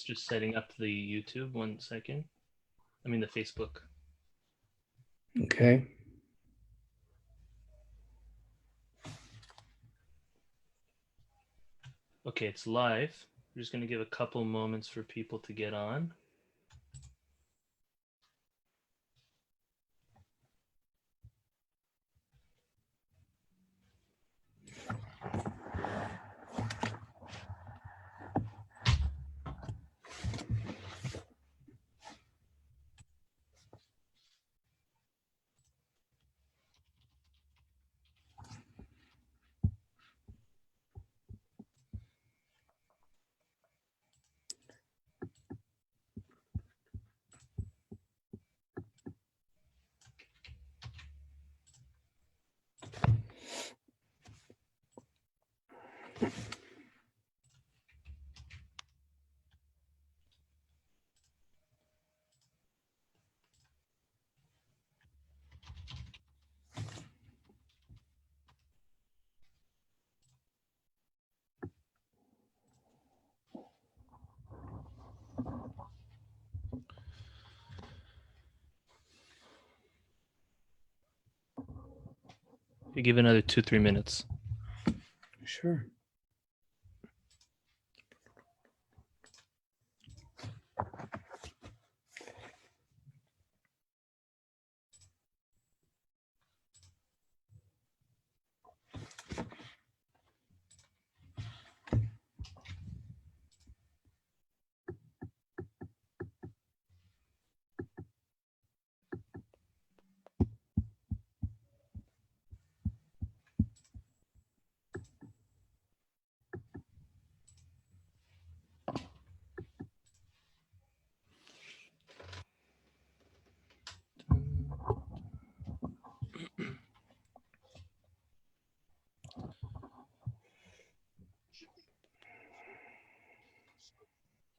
It's just setting up the YouTube. 1 second. I mean the Facebook. Okay. Okay, it's live. We're just going to give a couple moments for people to get on. You give another 2-3 minutes. Sure.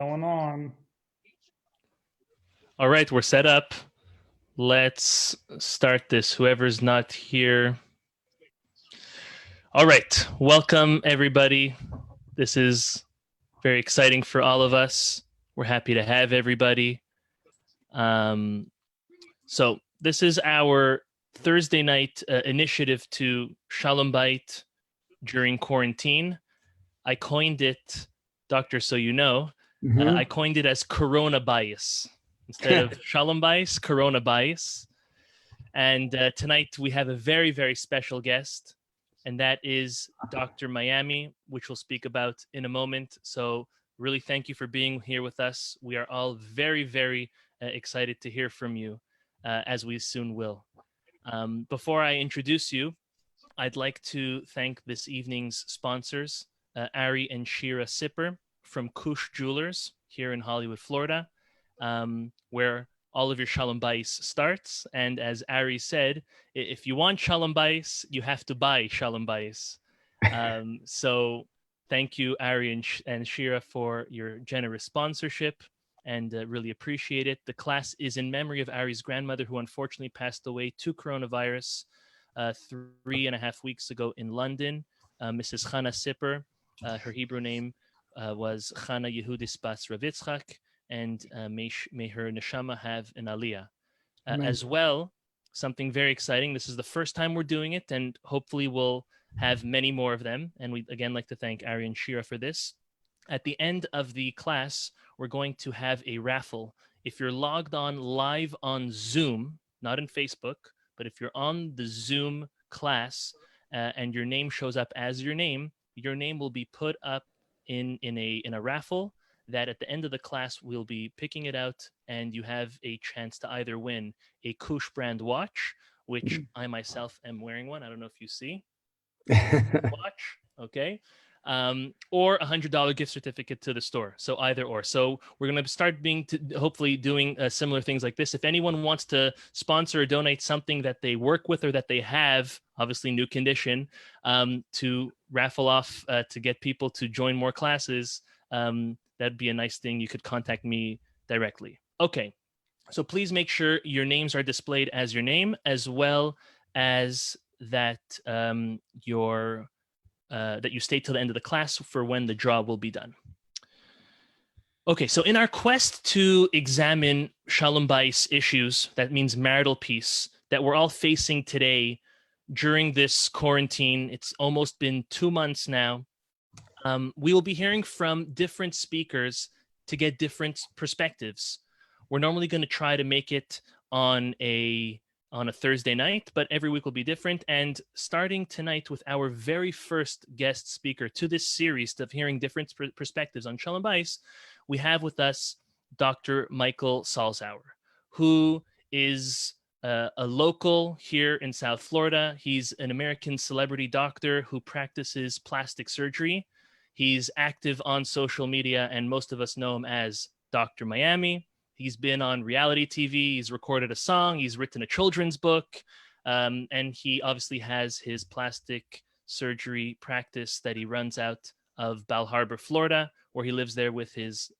Going on. All right, we're set up. Let's start this. Whoever's not here. All right, welcome everybody. This is very exciting for all of us. We're happy to have everybody. So this is our Thursday night initiative to Shalom Bayit during quarantine. I coined it, Doctor, so you know, I coined it as Corona Bias. Instead of Shalom Bias, Corona Bias. And tonight we have a very, very special guest, and that is Dr. Miami, which we'll speak about in a moment. So really thank you for being here with us. We are all very, very excited to hear from you, as we soon will. Before I introduce you, I'd like to thank this evening's sponsors, Ari and Shira Sipper from Kush Jewelers here in Hollywood, Florida, where all of your Shalom Bayis starts. And as Ari said, if you want Shalom Bayis, you have to buy Shalom Bayis. So thank you, Ari and Shira, for your generous sponsorship, and really appreciate it. The class is in memory of Ari's grandmother, who unfortunately passed away to coronavirus 3.5 weeks ago in London. Mrs. Chana Sipper, her Hebrew name was Chana Yehudis Bas Rav Yitzchak, and may her neshama have an aliyah. As well, something very exciting. This is the first time we're doing it, and hopefully we'll have many more of them. And we'd again like to thank Ari and Shira for this. At the end of the class, we're going to have a raffle. If you're logged on live on Zoom, not in Facebook, but if you're on the Zoom class and your name shows up as your name will be put up in a raffle that at the end of the class we'll be picking it out, and you have a chance to either win a Kush brand watch, which I myself am wearing one. I don't know if you see. Watch, okay. Or $100 gift certificate to the store. So either or. So we're going to start hopefully doing similar things like this. If anyone wants to sponsor or donate something that they work with or that they have, obviously new condition, to raffle off to get people to join more classes, that'd be a nice thing. You could contact me directly. Okay. So please make sure your names are displayed as your name, as well as that that you stay till the end of the class for when the draw will be done. Okay, so in our quest to examine Shalom Bayis issues, that means marital peace, that we're all facing today during this quarantine, it's almost been 2 months now. We will be hearing from different speakers to get different perspectives. We're normally going to try to make it on a Thursday night, but every week will be different. And starting tonight with our very first guest speaker to this series of hearing different perspectives on Shalom Bayis, we have with us Dr. Michael Salzauer, who is a local here in South Florida. He's an American celebrity doctor who practices plastic surgery. He's active on social media, and most of us know him as Dr. Miami. He's been on reality TV. He's recorded a song. He's written a children's book. And he obviously has his plastic surgery practice that he runs out of Bal Harbor, Florida, where he lives there with his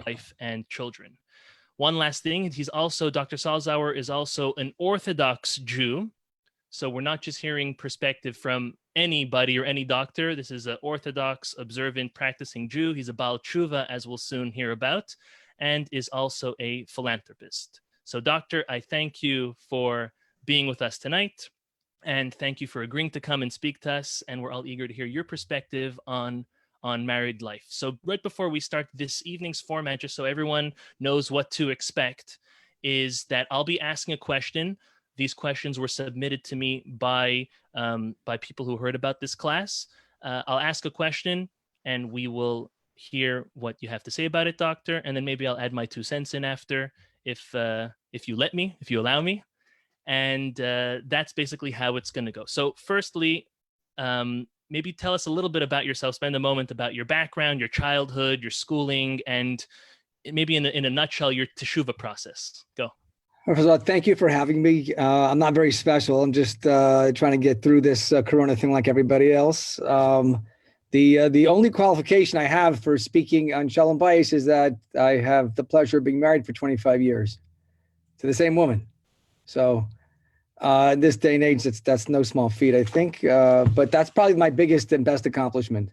wife and children. One last thing, Dr. Salzauer is also an Orthodox Jew. So we're not just hearing perspective from anybody or any doctor. This is an Orthodox, observant, practicing Jew. He's a Baal Tshuva, as we'll soon hear about, and is also a philanthropist. So, Doctor, I thank you for being with us tonight, and thank you for agreeing to come and speak to us. And we're all eager to hear your perspective on married life. So right before we start this evening's format, just so everyone knows what to expect, is that I'll be asking a question. These questions were submitted to me by people who heard about this class. I'll ask a question, and we will hear what you have to say about it, Doctor, and then maybe I'll add my 2 cents in after, if you let me, if you allow me. And that's basically how it's going to go. So firstly, maybe tell us a little bit about yourself. Spend a moment about your background, your childhood, your schooling, and maybe in a nutshell, your teshuvah process. Go. First of all, thank you for having me. I'm not very special. I'm just trying to get through this Corona thing like everybody else. The only qualification I have for speaking on Shalom Bayis is that I have the pleasure of being married for 25 years to the same woman. So in this day and age, that's no small feat, I think. But that's probably my biggest and best accomplishment.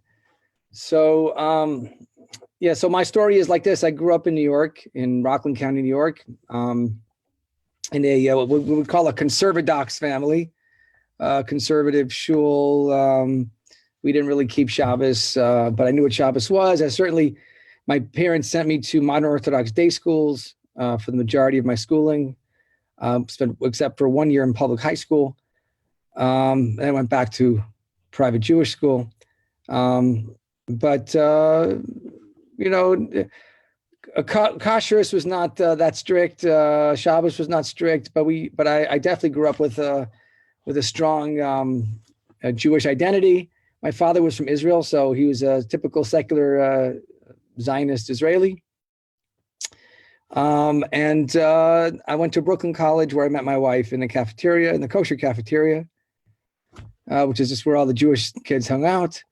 So so my story is like this. I grew up in New York, in Rockland County, New York. In a what we would call a conservadox family, conservative shul. We didn't really keep Shabbos, but I knew what Shabbos was. My parents sent me to modern Orthodox day schools for the majority of my schooling, except for 1 year in public high school. And I went back to private Jewish school. Kashrus was not that strict. Shabbos was not strict, but I definitely grew up with a strong Jewish identity. My father was from Israel, so he was a typical secular Zionist Israeli. And I went to Brooklyn College, where I met my wife in the cafeteria, in the kosher cafeteria, which is just where all the Jewish kids hung out.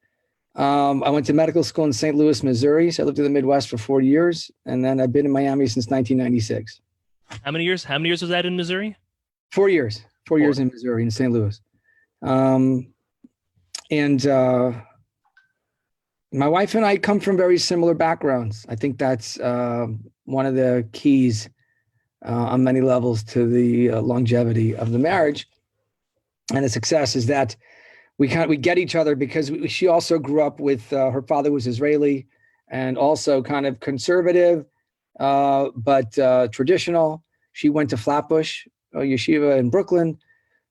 I went to medical school in St. Louis, Missouri. So I lived in the Midwest for 4 years. And then I've been in Miami since 1996. How many years was that in Missouri? 4 years. 4 years in Missouri, in St. Louis. My wife and I come from very similar backgrounds. I think that's one of the keys on many levels to the longevity of the marriage and the success is that we get each other because she also grew up with her father was Israeli and also kind of conservative, but traditional. She went to Flatbush Yeshiva in Brooklyn,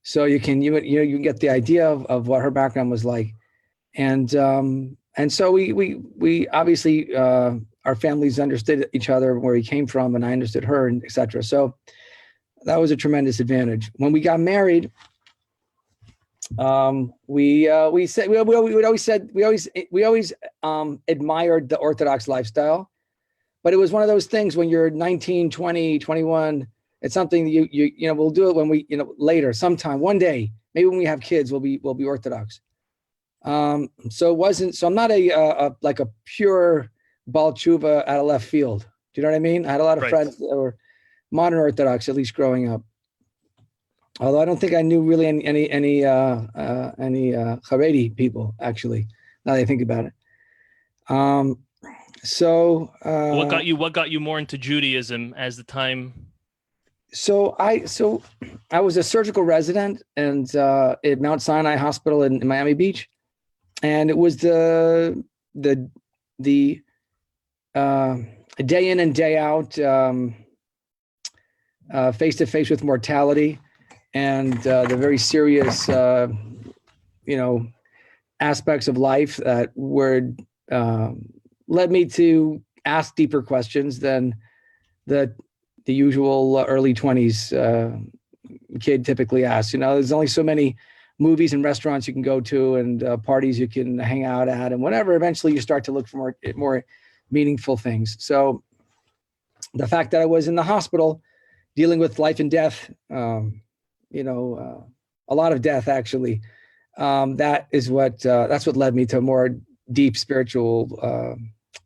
so you can get the idea of what her background was like, and so we obviously our families understood each other, where he came from, and I understood her, and etc. So that was a tremendous advantage. When we got married, we always admired the Orthodox lifestyle, but it was one of those things when you're 19, 20, 21, it's something that we'll do it when we, later, sometime, one day, maybe when we have kids, we'll be Orthodox. So I'm not a pure Baal Tshuva out of left field. Do you know what I mean? I had a lot of friends that were modern Orthodox, at least growing up. Although I don't think I knew really any Haredi people, actually, now that I think about it. So What got you more into Judaism as the time? So I was a surgical resident and at Mount Sinai Hospital in Miami Beach, and it was the day in and day out, face to face with mortality, and the very serious aspects of life that were led me to ask deeper questions than the usual early 20s kid typically asks. There's only so many movies and restaurants you can go to and parties you can hang out at and whatever. Eventually you start to look for more meaningful things. So the fact that I was in the hospital dealing with life and death, a lot of death actually, that's what led me to more deep spiritual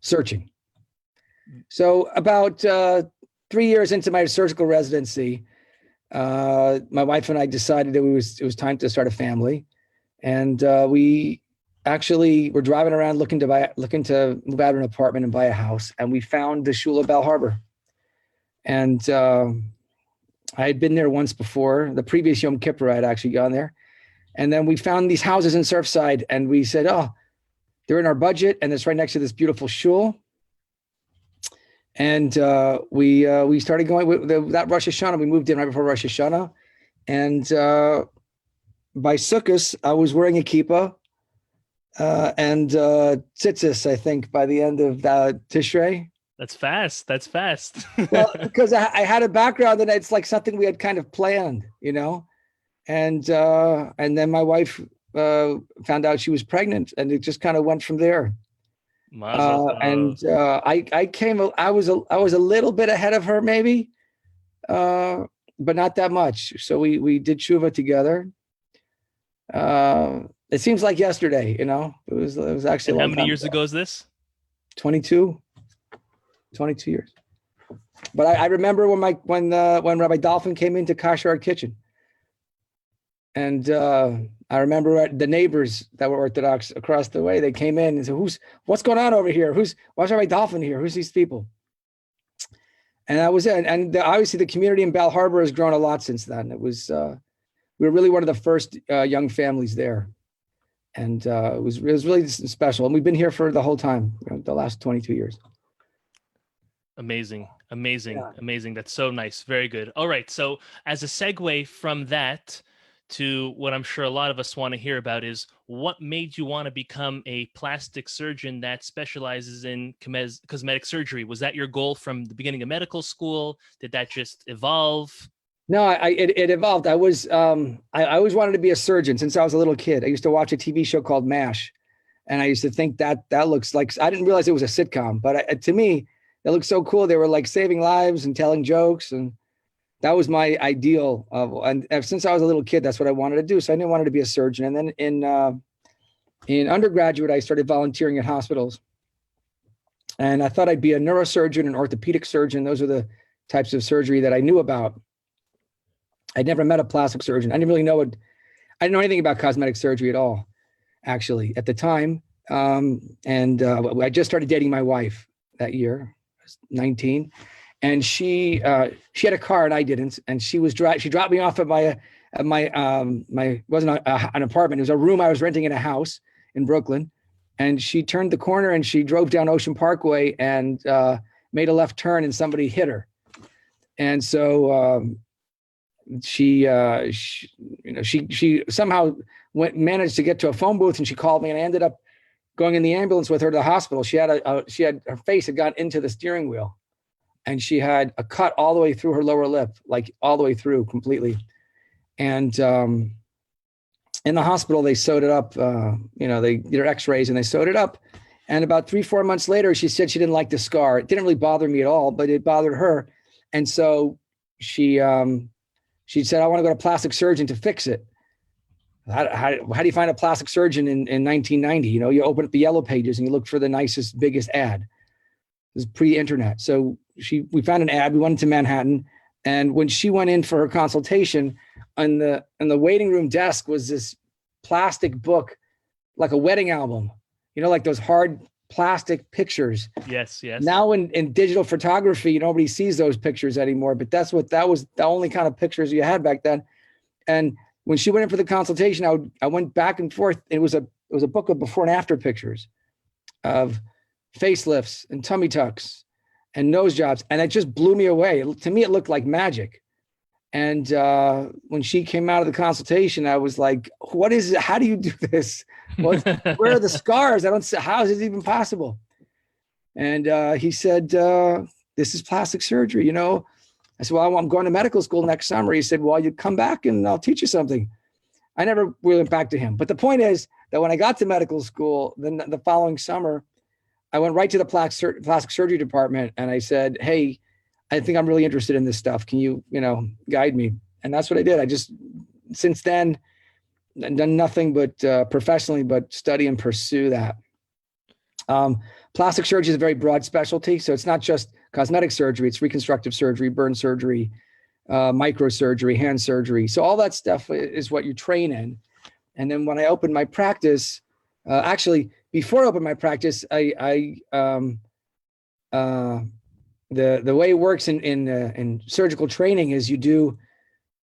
searching. So about 3 years into my surgical residency, my wife and I decided that it was time to start a family, and we actually were driving around looking to move out of an apartment and buy a house, and we found the Shul of Bal Harbor, and I had been there once before. The previous Yom Kippur, I had actually gone there, and then we found these houses in Surfside, and we said, "Oh, they're in our budget, and it's right next to this beautiful shul." And we started going with that Rosh Hashanah. We moved in right before Rosh Hashanah, and by Sukkot, I was wearing a kippah and tzitzis, I think, by the end of Tishrei. That's fast. Well, because I had a background, and it's like something we had kind of planned, and then my wife found out she was pregnant, and it just kind of went from there. I was a little bit ahead of her, maybe, but not that much. So we did tshuva together. It seems like yesterday, it was actually. And how many years ago is this? 22 years. But I remember when Rabbi Dolphin came into Kasher Art Kitchen, and I remember the neighbors that were Orthodox across the way. They came in and said, "What's going on over here? Why's Rabbi Dolphin here? Who's these people?" And that was it. And obviously, the community in Bal Harbor has grown a lot since then. It was we were really one of the first young families there, and it was really special. And we've been here for the whole time, the last 22 years. Amazing. Yeah. That's so nice. Very good. All right. So as a segue from that to what I'm sure a lot of us want to hear about is what made you want to become a plastic surgeon that specializes in cosmetic surgery? Was that your goal from the beginning of medical school? Did that just evolve? No, it evolved. I always wanted to be a surgeon since I was a little kid. I used to watch a TV show called MASH, and I used to think that looks like, I didn't realize it was a sitcom, but to me, it looked so cool. They were like saving lives and telling jokes, and that was my ideal and since I was a little kid, that's what I wanted to do. So I knew I wanted to be a surgeon. And then in undergraduate, I started volunteering at hospitals, and I thought I'd be a neurosurgeon, an orthopedic surgeon. Those are the types of surgery that I knew about. I'd never met a plastic surgeon. I didn't know anything about cosmetic surgery at all, actually, at the time. I just started dating my wife that year. I was 19. And she had a car and I didn't, and she dropped me off at my wasn't an apartment, it was a room I was renting in a house in Brooklyn, and she turned the corner and she drove down Ocean Parkway and made a left turn, and somebody hit her, and so she somehow managed to get to a phone booth, and she called me, and I ended up going in the ambulance with her to the hospital. She had her face had got into the steering wheel, and she had a cut all the way through her lower lip, like all the way through completely. And in the hospital, they sewed it up. They did x-rays and they sewed it up. And about 3-4 months later, she said she didn't like the scar. It didn't really bother me at all, but it bothered her. And so she said, "I want to go to a plastic surgeon to fix it." How do you find a plastic surgeon in 1990? You open up the yellow pages and you look for the nicest, biggest ad. It was pre-internet. So we found an ad. We went into Manhattan, and when she went in for her consultation, on the waiting room desk was this plastic book, like a wedding album, like those hard plastic pictures. Yes. Now in digital photography, nobody sees those pictures anymore, but that was the only kind of pictures you had back then. And when she went in for the consultation, I went back and forth. It was a book of before and after pictures of facelifts and tummy tucks and nose jobs. And it just blew me away. To me, it looked like magic. And when she came out of the consultation, I was like, what is it? How do you do this? Where are the scars? How is it even possible? And he said, this is plastic surgery, you know? I said, well, I'm going to medical school next summer. He said, well, you come back and I'll teach you something. I never went back to him. But the point is that when I got to medical school, then the following summer, I went right to the plastic surgery department and I said, hey, I think I'm really interested in this stuff. Can you, guide me? And that's what I did. I just, since then, done nothing but professionally, but study and pursue that. Plastic surgery is a very broad specialty. So it's not just cosmetic surgery, it's reconstructive surgery, burn surgery, microsurgery, hand surgery. So all that stuff is what you train in. And then when I opened my practice, actually, before I opened my practice, the way it works in surgical training is you do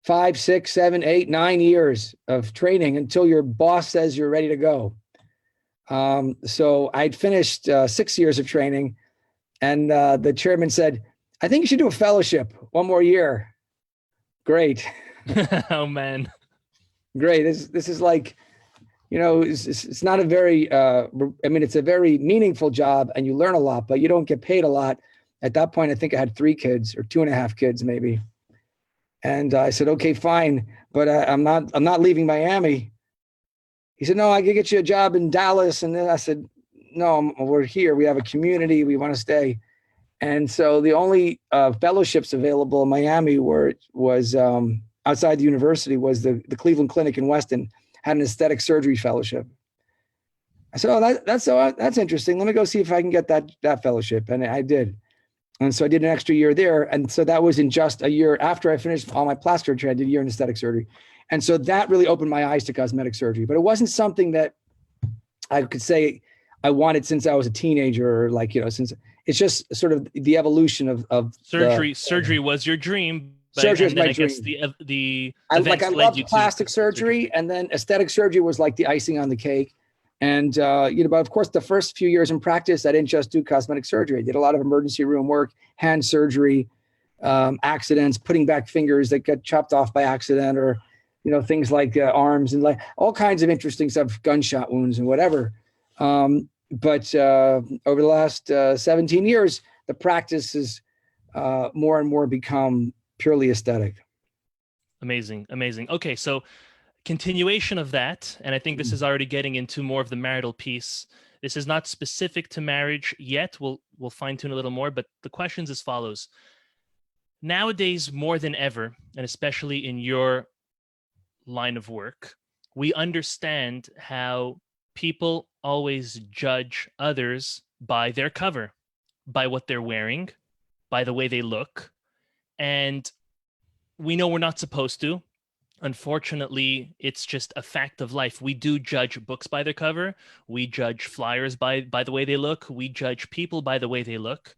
5, 6, 7, 8, 9 years of training until your boss says you're ready to go. So I'd finished 6 years of training, and the chairman said, I think you should do a fellowship, 1 more year. Great. Oh, man. Great. This is like, it's not a very, it's a very meaningful job and you learn a lot, but you don't get paid a lot. At that point, I think I had 3 kids or 2.5 kids, maybe. And I said, okay, fine. But I'm not leaving Miami. He said, no, I can get you a job in Dallas. And then I said, no, we're here. We have a community. We want to stay. And so the only fellowships available in Miami was outside the university was the Cleveland Clinic in Weston had an aesthetic surgery fellowship. I said, oh, that's interesting. Let me go see if I can get that fellowship. And I did. And so I did an extra year there. And so that was in just a year after I finished all my plastic surgery, I did a year in aesthetic surgery. And so that really opened my eyes to cosmetic surgery, but it wasn't something that I could say I wanted since I was a teenager, or since it's just sort of the evolution of surgery. Surgery was your dream. Surgery was my dream. Guess the I loved plastic surgery, and then aesthetic surgery was like the icing on the cake. And but of course, the first few years in practice, I didn't just do cosmetic surgery. I did a lot of emergency room work, hand surgery, accidents, putting back fingers that got chopped off by accident, or things like arms and like all kinds of interesting stuff, gunshot wounds and whatever. But over the last 17 years, the practice has more and more become purely aesthetic. Amazing. Okay, so continuation of that, and I think this is already getting into more of the marital piece. This is not specific to marriage yet. We'll fine tune a little more, but the question's as follows. Nowadays, more than ever, and especially in your line of work, we understand how people always judge others by their cover, by what they're wearing, by the way they look. And we know we're not supposed to. Unfortunately, it's just a fact of life. We do judge books by their cover. We judge flyers by the way they look. We judge people by the way they look.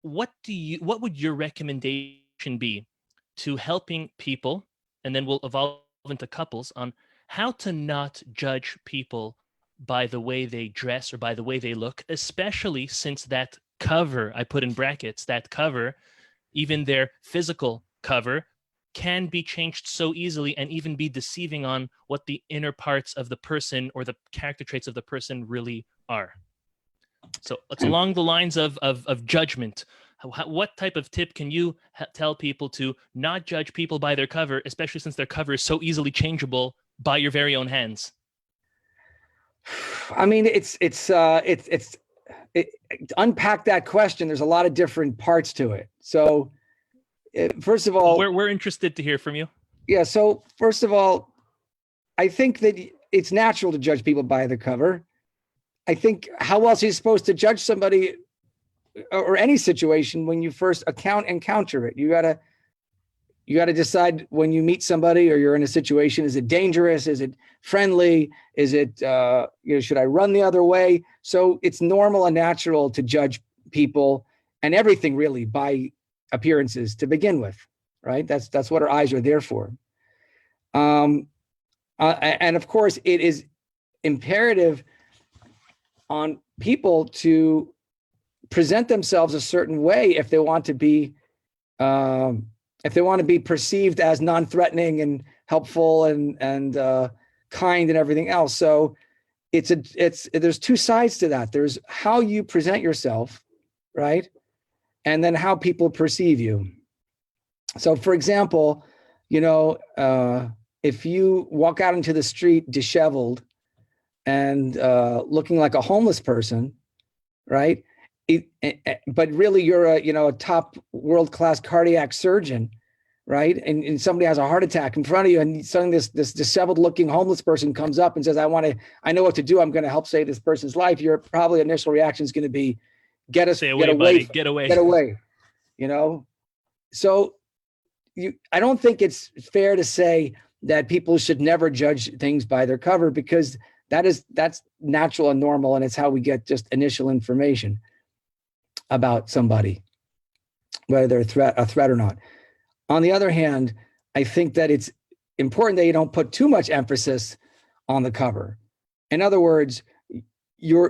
What would your recommendation be to helping people, and then we'll evolve into couples, on how to not judge people by the way they dress or by the way they look, especially since that cover, I put in brackets, that cover, even their physical cover, can be changed so easily and even be deceiving on what the inner parts of the person or the character traits of the person really are. So it's along the lines of judgment. What type of tip can you tell people to not judge people by their cover, especially since their cover is so easily changeable by your very own hands? I mean, it's unpack that question. There's a lot of different parts to it. So first of all, we're interested to hear from you. Yeah. So first of all, I think that it's natural to judge people by the cover. I think how else are you supposed to judge somebody or any situation when you first encounter it? You gotta, You got to decide when you meet somebody or you're in a situation, is it dangerous? Is it friendly? Is it, should I run the other way? So it's normal and natural to judge people and everything really by appearances to begin with, right? That's what our eyes are there for. And of course, it is imperative on people to present themselves a certain way if they want to be perceived as non-threatening and helpful and kind and everything else. So there's two sides to that. There's how you present yourself, right? And then how people perceive you. So for example, if you walk out into the street disheveled and looking like a homeless person, right? But really you're a top world-class cardiac surgeon, right? And somebody has a heart attack in front of you, and suddenly this disheveled looking homeless person comes up and says, I know what to do. I'm going to help save this person's life. Your probably initial reaction is going to be, get away. So I don't think it's fair to say that people should never judge things by their cover, because that's natural and normal, and it's how we get just initial information about somebody, whether they're a threat or not. On the other hand, I think that it's important that you don't put too much emphasis on the cover. In other words,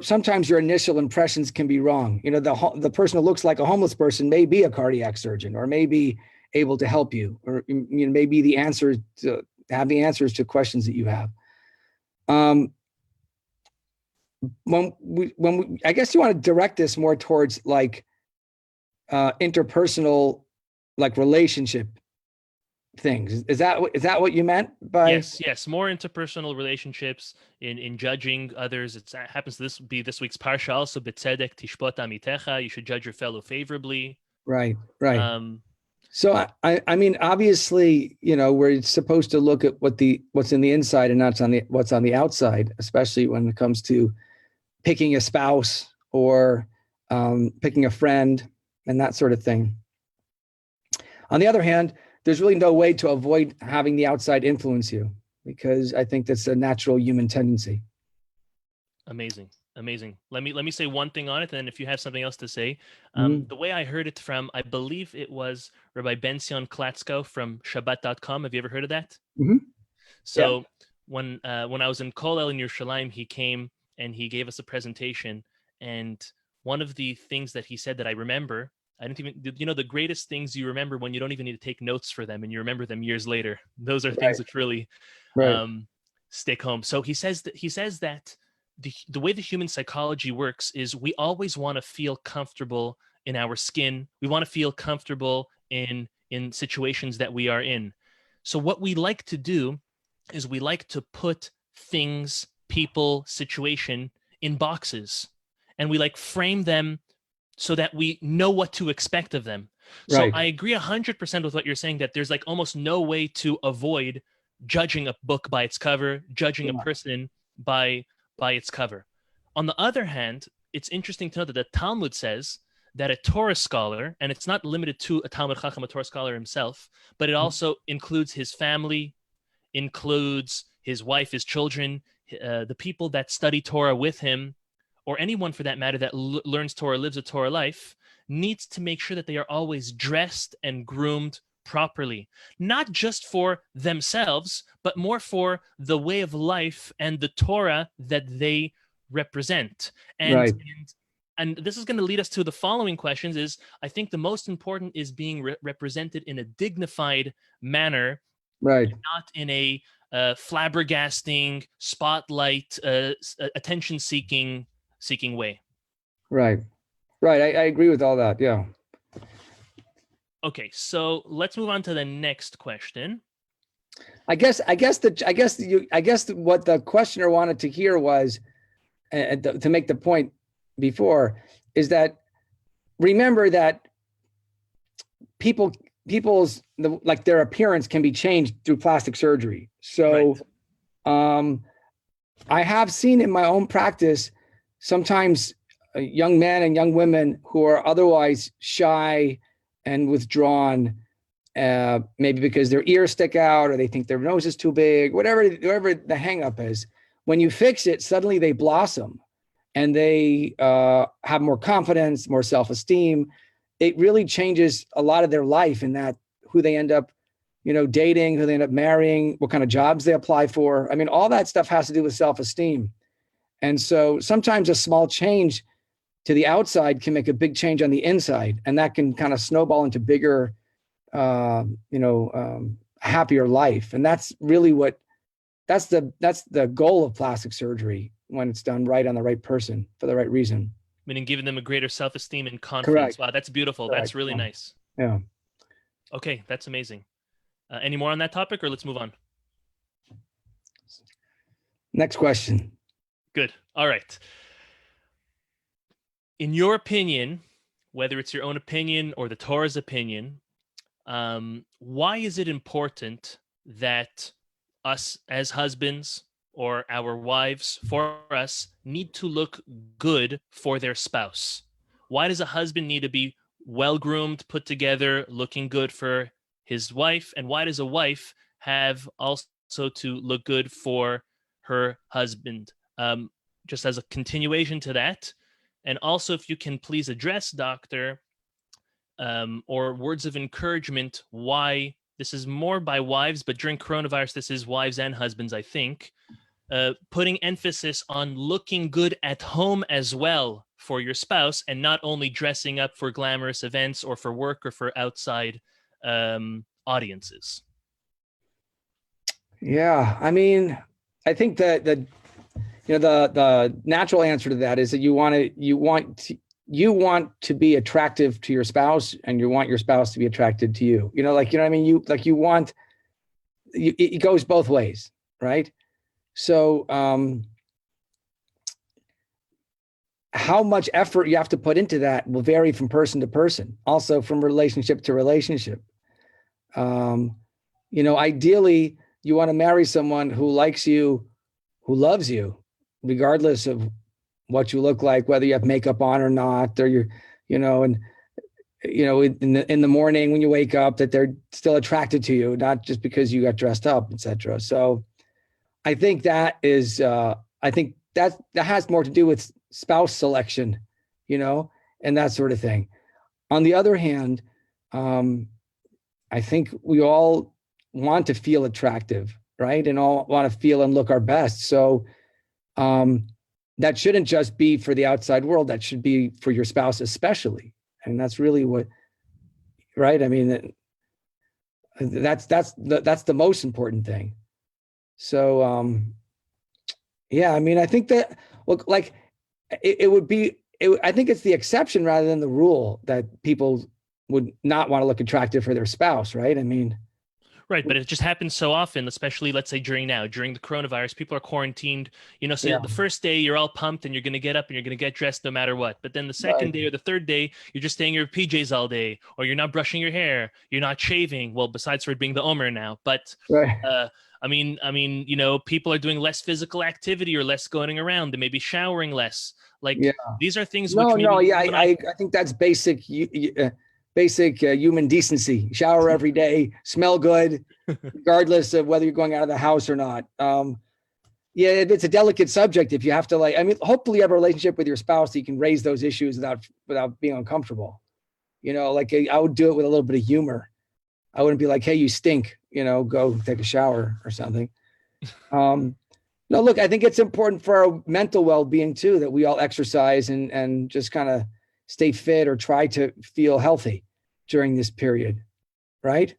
sometimes your initial impressions can be wrong. The person who looks like a homeless person may be a cardiac surgeon, or may be able to help you, or maybe have the answers to questions that you have. I guess you want to direct this more towards like interpersonal, like relationship things. Is that what you meant by? Yes. More interpersonal relationships in judging others. It happens to be this week's parsha also. B'tzedek tishpot amitecha. You should judge your fellow favorably. Right. So I mean, obviously, we're supposed to look at what's in the inside and not what's on the outside, especially when it comes to picking a spouse or picking a friend and that sort of thing. On the other hand, there's really no way to avoid having the outside influence you, because I think that's a natural human tendency. Amazing. Let me say one thing on it, and then if you have something else to say. The way I heard it from, I believe it was Rabbi Ben-Sion Klatzko from Shabbat.com. Have you ever heard of that? Mm-hmm. So when I was in Kollel in Yerushalayim, he came and he gave us a presentation. And one of the things that he said that I remember, the greatest things you remember when you don't even need to take notes for them, and you remember them years later. Those are things which really stick home. So he says that the way the human psychology works is we always want to feel comfortable in our skin. We want to feel comfortable in situations that we are in. So what we like to do is we like to put things, people, situation in boxes, and we like frame them so that we know what to expect of them. So I agree 100% with what you're saying, that there's like almost no way to avoid judging a book by its cover, judging a person by its cover. On the other hand, it's interesting to know that the Talmud says that a Torah scholar, and it's not limited to a Talmud Chacham, a Torah scholar himself, but it also includes his family, includes his wife, his children, the people that study Torah with him, or anyone for that matter that learns Torah, lives a Torah life, needs to make sure that they are always dressed and groomed properly, not just for themselves, but more for the way of life and the Torah that they represent. And this is going to lead us to the following questions. Is I think the most important is being represented in a dignified manner, not in a flabbergasting, spotlight, attention-seeking way. Right. I agree with all that. Yeah. Okay, so let's move on to the next question. I guess what the questioner wanted to hear was, to make the point before, is that remember that people's their appearance can be changed through plastic surgery. So, I have seen in my own practice sometimes young men and young women who are otherwise shy and withdrawn maybe because their ears stick out or they think their nose is too big, whatever the hang up is. When you fix it, suddenly they blossom and they have more confidence, more self-esteem. It really changes a lot of their life in that who they end up, dating, who they end up marrying, what kind of jobs they apply for. I mean, all that stuff has to do with self-esteem. And so sometimes a small change to the outside can make a big change on the inside. And that can kind of snowball into bigger, happier life. And that's really that's the goal of plastic surgery when it's done right on the right person for the right reason. Meaning giving them a greater self-esteem and confidence. Correct. Wow, that's beautiful. Correct. That's really nice. Yeah. Okay, that's amazing. Any more on that topic, or let's move on? Next question. Good. All right. In your opinion, whether it's your own opinion or the Torah's opinion, why is it important that us as husbands or our wives, for us, need to look good for their spouse? Why does a husband need to be well-groomed, put together, looking good for his wife? And why does a wife have also to look good for her husband? Just as a continuation to that. And also, if you can please address, Doctor, or words of encouragement, why this is more by wives, but during coronavirus, this is wives and husbands, I think, putting emphasis on looking good at home as well for your spouse and not only dressing up for glamorous events or for work or for outside audiences. Yeah, I mean, I think that the natural answer to that is that you want to be attractive to your spouse, and you want your spouse to be attracted to you. It goes both ways, right? So, how much effort you have to put into that will vary from person to person, also from relationship to relationship. Ideally, you want to marry someone who likes you, who loves you, regardless of what you look like, whether you have makeup on or not, or in the morning when you wake up, that they're still attracted to you, not just because you got dressed up, etc. So I think that has more to do with spouse selection, and that sort of thing. On the other hand, I think we all want to feel attractive, right? And all want to feel and look our best. So that shouldn't just be for the outside world. That should be for your spouse especially. And that's really right? I mean, that's the most important thing. So, yeah, I mean, I think that, I think it's the exception rather than the rule that people would not want to look attractive for their spouse, right? I mean, right, but it just happens so often, especially, let's say, during the coronavirus, people are quarantined, so the first day you're all pumped and you're going to get up and you're going to get dressed no matter what. But then the second day or the third day, you're just staying in your PJs all day, or you're not brushing your hair, you're not shaving. Well, besides for it being the Omer now, but I mean, people are doing less physical activity or less going around. They may be showering less. These are things. I think that's basic. Basic human decency. Shower every day, smell good, regardless of whether you're going out of the house or not. It's a delicate subject. If you have to hopefully you have a relationship with your spouse that you can raise those issues without being uncomfortable. I would do it with a little bit of humor. I wouldn't be like, hey, you stink, go take a shower or something. No, look, I think it's important for our mental well-being too, that we all exercise and just kind of stay fit or try to feel healthy during this period, right?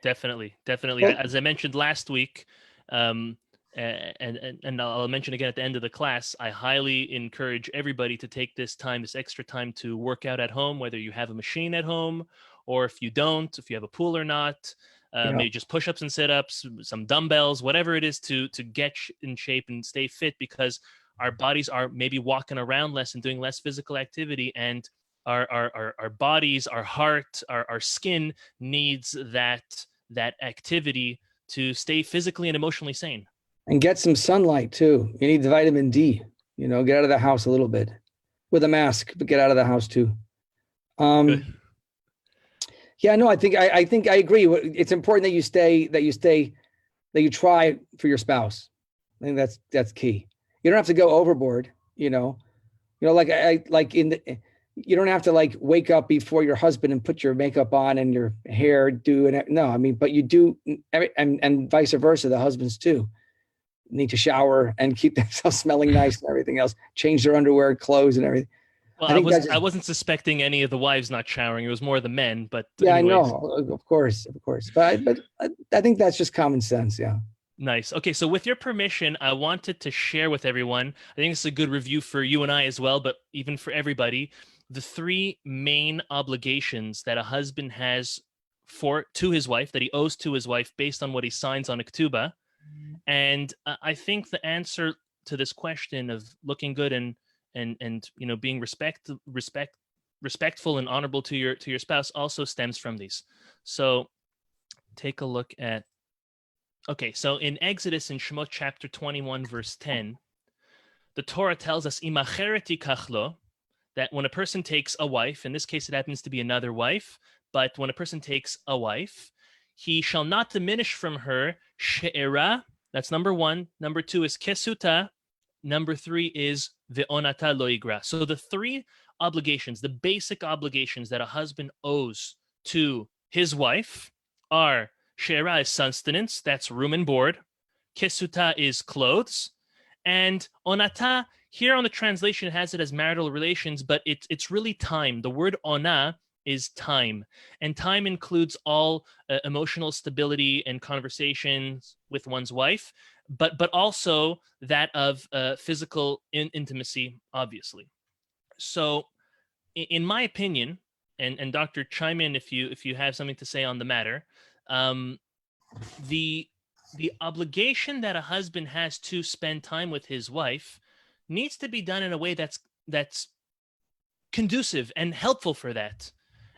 Definitely. As I mentioned last week, and I'll mention again at the end of the class, I highly encourage everybody to take this extra time to work out at home, whether you have a machine at home or if you don't, if you have a pool or not. Maybe just push-ups and sit-ups, some dumbbells, whatever it is to get in shape and stay fit, because our bodies are maybe walking around less and doing less physical activity, and our bodies, our heart, our skin needs that activity to stay physically and emotionally sane. And get some sunlight too. You need the vitamin D. Get out of the house a little bit with a mask, but get out of the house too. Yeah, no, I think I agree. It's important that you try for your spouse. I think that's key. You don't have to go overboard, like you don't have to like wake up before your husband and put your makeup on and your hair no, I mean, but you do, and vice versa, the husbands too need to shower and keep themselves smelling nice and everything else, change their underwear, clothes and everything. Well, I wasn't suspecting any of the wives not showering. It was more the men, but yeah, anyways. I know, of course. But I think that's just common sense. Yeah. Nice. Okay, so with your permission, I wanted to share with everyone, I think it's a good review for you and I as well, but even for everybody, the 3 main obligations that a husband has to his wife, that he owes to his wife based on what he signs on a ketubah. And I think the answer to this question of looking good and being respectful and honorable to your spouse also stems from these. So take a look at. Okay, so in Exodus, in Shemot chapter 21, verse 10, the Torah tells us, "Imachereti kachlo," that when a person takes a wife, in this case it happens to be another wife, but when a person takes a wife, he shall not diminish from her she'era. That's number 1. Number 2 is kesuta. Number 3 is ve'onata lo igra. So the 3 obligations, the basic obligations that a husband owes to his wife are: she'era is sustenance, that's room and board. Kesuta is clothes. And onata, here on the translation, it has it as marital relations, but it's really time. The word ona is time. And time includes all emotional stability and conversations with one's wife, but also that of physical intimacy, obviously. So in my opinion, and Dr. chime in if you have something to say on the matter, the obligation that a husband has to spend time with his wife needs to be done in a way that's conducive and helpful for that.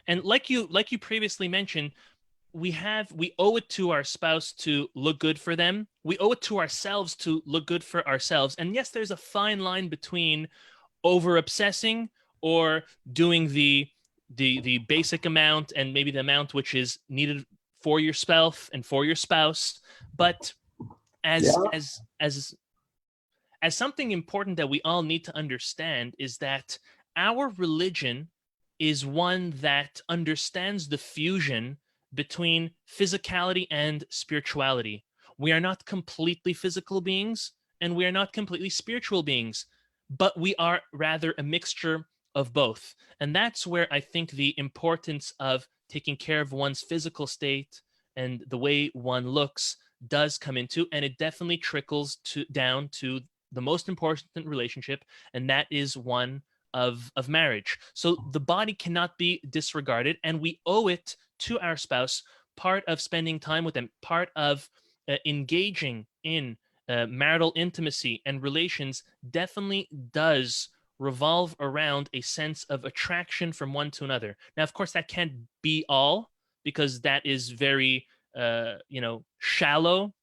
And like you previously mentioned, we owe it to our spouse to look good for them. We owe it to ourselves to look good for ourselves. And yes, there's a fine line between over obsessing or doing the basic amount and maybe the amount which is needed for yourself and for your spouse. But as something important that we all need to understand is that our religion is one that understands the fusion between physicality and spirituality. We are not completely physical beings and we are not completely spiritual beings, but we are rather a mixture of both. And that's where I think the importance of taking care of one's physical state and the way one looks does come into, and it definitely trickles down to the most important relationship, and that is one of marriage. So the body cannot be disregarded, and we owe it to our spouse. Part of spending time with them, part of engaging in marital intimacy and relations definitely does revolve around a sense of attraction from one to another. Now, of course, that can't be all, because that is very, shallow.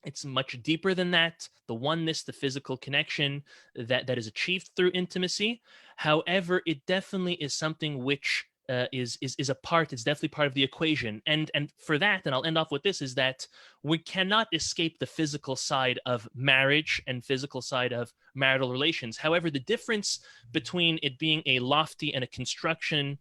It's much deeper than that. The oneness, the physical connection that is achieved through intimacy. However, it definitely is something which is a part. It's definitely part of the equation. And for that, and I'll end off with this, is that we cannot escape the physical side of marriage and physical side of marital relations. However, the difference between it being a lofty and a constructional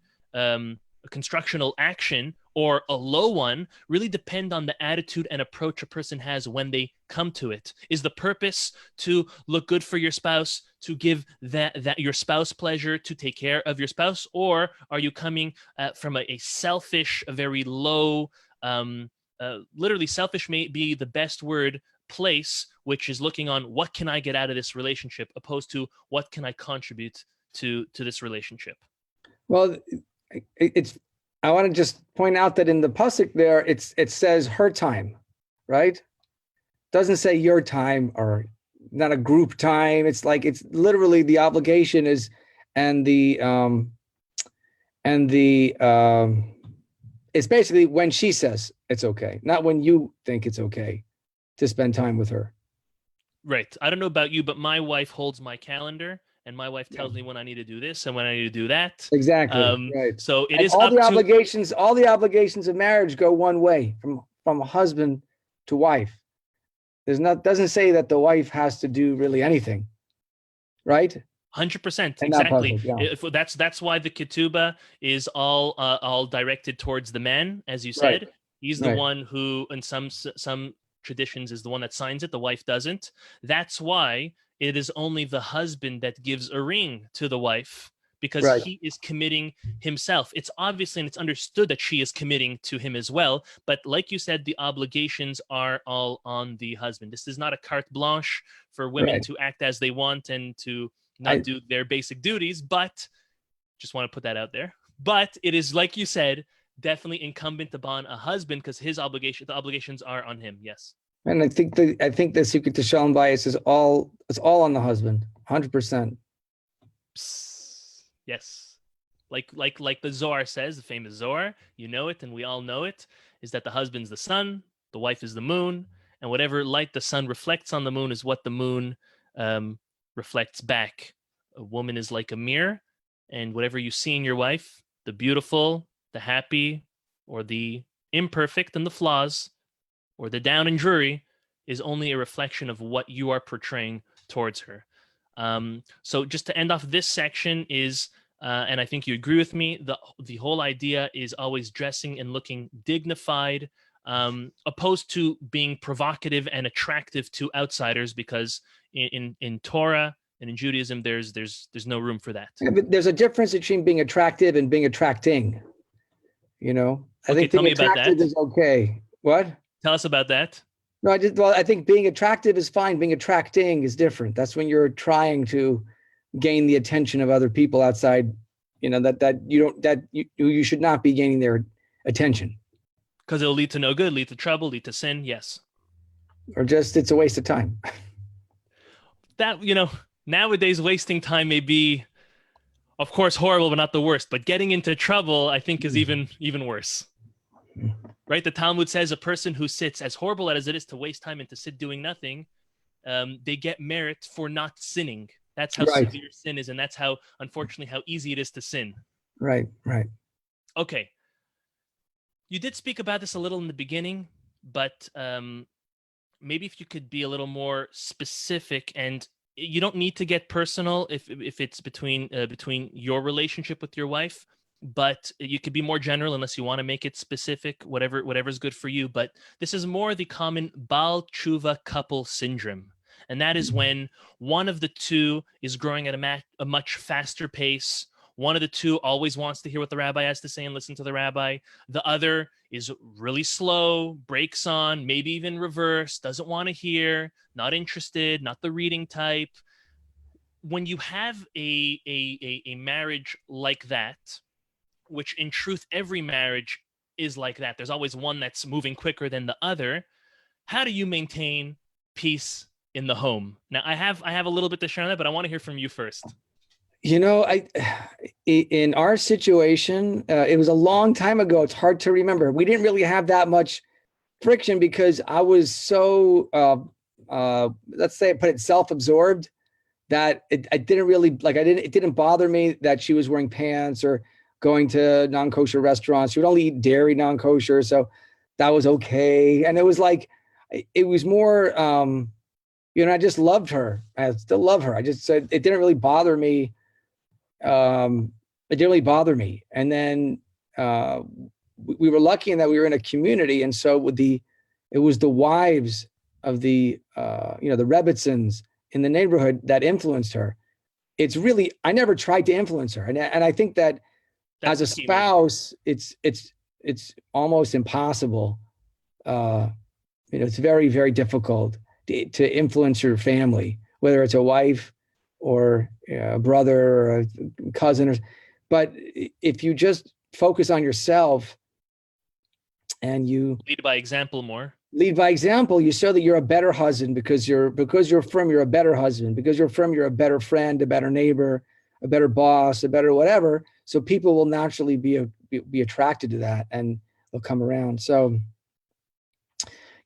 action or a low one really depend on the attitude and approach a person has when they come to it. Is the purpose to look good for your spouse, to give that your spouse pleasure, to take care of your spouse, or are you coming from a selfish, a very low, literally selfish may be the best word, place, which is looking on what can I get out of this relationship, opposed to what can I contribute to this relationship? Well, I want to just point out that in the pasuk there, it says her time, right? Doesn't say your time or not a group time. It's like, it's literally the obligation is, it's basically when she says it's okay, not when you think it's okay to spend time with her. Right. I don't know about you, but my wife holds my calendar and my wife tells me when I need to do this and when I need to do that. Exactly. Right. So it and is all up the to obligations. All the obligations of marriage go one way, from husband to wife. Doesn't say that the wife has to do really anything, right? 100%, And not exactly. perfect, yeah. If that's why the ketubah is all directed towards the man, as you said. Right. He's the Right. one who, in some traditions, is the one that signs it. The wife doesn't. That's why it is only the husband that gives a ring to the wife, because Right. he is committing himself. It's obviously, and it's understood that she is committing to him as well. But like you said, the obligations are all on the husband. This is not a carte blanche for women Right. to act as they want and to not do their basic duties, but just want to put that out there. But it is, like you said, definitely incumbent upon a husband, because the obligations are on him. Yes. And I think the secret to Shalom bias is it's all on the husband, 100%. Yes. Like the Zohar says, the famous Zohar, you know it, and we all know it, is that the husband's the sun, the wife is the moon, and whatever light the sun reflects on the moon is what the moon reflects back. A woman is like a mirror, and whatever you see in your wife, the beautiful, the happy, or the imperfect and the flaws, or the down and dreary, is only a reflection of what you are portraying towards her. So just to end off this section is, and I think you agree with me, the whole idea is always dressing and looking dignified, opposed to being provocative and attractive to outsiders, because in Torah and in Judaism, there's no room for that. Yeah, but there's a difference between being attractive and being attracting. I think tell being me about attractive that. is okay. What? Tell us about that. No, I think being attractive is fine. Being attracting is different. That's when you're trying to gain the attention of other people outside, you should not be gaining their attention. Because it'll lead to no good, lead to trouble, lead to sin. Yes. Or just, it's a waste of time. That, nowadays wasting time may be, of course, horrible, but not the worst. But getting into trouble, I think, is even worse. Right? The Talmud says a person who sits, as horrible as it is to waste time and to sit doing nothing, they get merit for not sinning. That's how severe sin is, and that's how, unfortunately, how easy it is to sin. Right. Okay. You did speak about this a little in the beginning, but maybe if you could be a little more specific, and you don't need to get personal if it's between your relationship with your wife, but you could be more general unless you want to make it specific, whatever's good for you. But this is more the common Baal Tshuva couple syndrome. And that is when one of the two is growing at a much faster pace. One of the two always wants to hear what the rabbi has to say and listen to the rabbi. The other is really slow, breaks on, maybe even reverse, doesn't want to hear, not interested, not the reading type. When you have a marriage like that, which in truth, every marriage is like that. There's always one that's moving quicker than the other. How do you maintain peace in the home? Now, I have a little bit to share on that, but I want to hear from you first. In our situation, it was a long time ago. It's hard to remember. We didn't really have that much friction because I was so, let's say, self-absorbed that I didn't really it didn't bother me that she was wearing pants or going to non-kosher restaurants. She would only eat dairy non-kosher, so that was okay. And it was more, I just loved her. I still love her. I just said it didn't really bother me. It didn't really bother me. And then we were lucky in that we were in a community, and so it was the wives of the Rebbitzins in the neighborhood that influenced her. It's really, I never tried to influence her, and I think that as a spouse, it's almost impossible. It's very, very difficult to influence your family, whether it's a wife or a brother or a cousin, but if you just focus on yourself and you lead by example you show that you're a better husband because you're firm, you're a better husband, because you're firm, you're a better friend, a better neighbor, a better boss, a better whatever. So people will naturally be attracted to that and they'll come around. So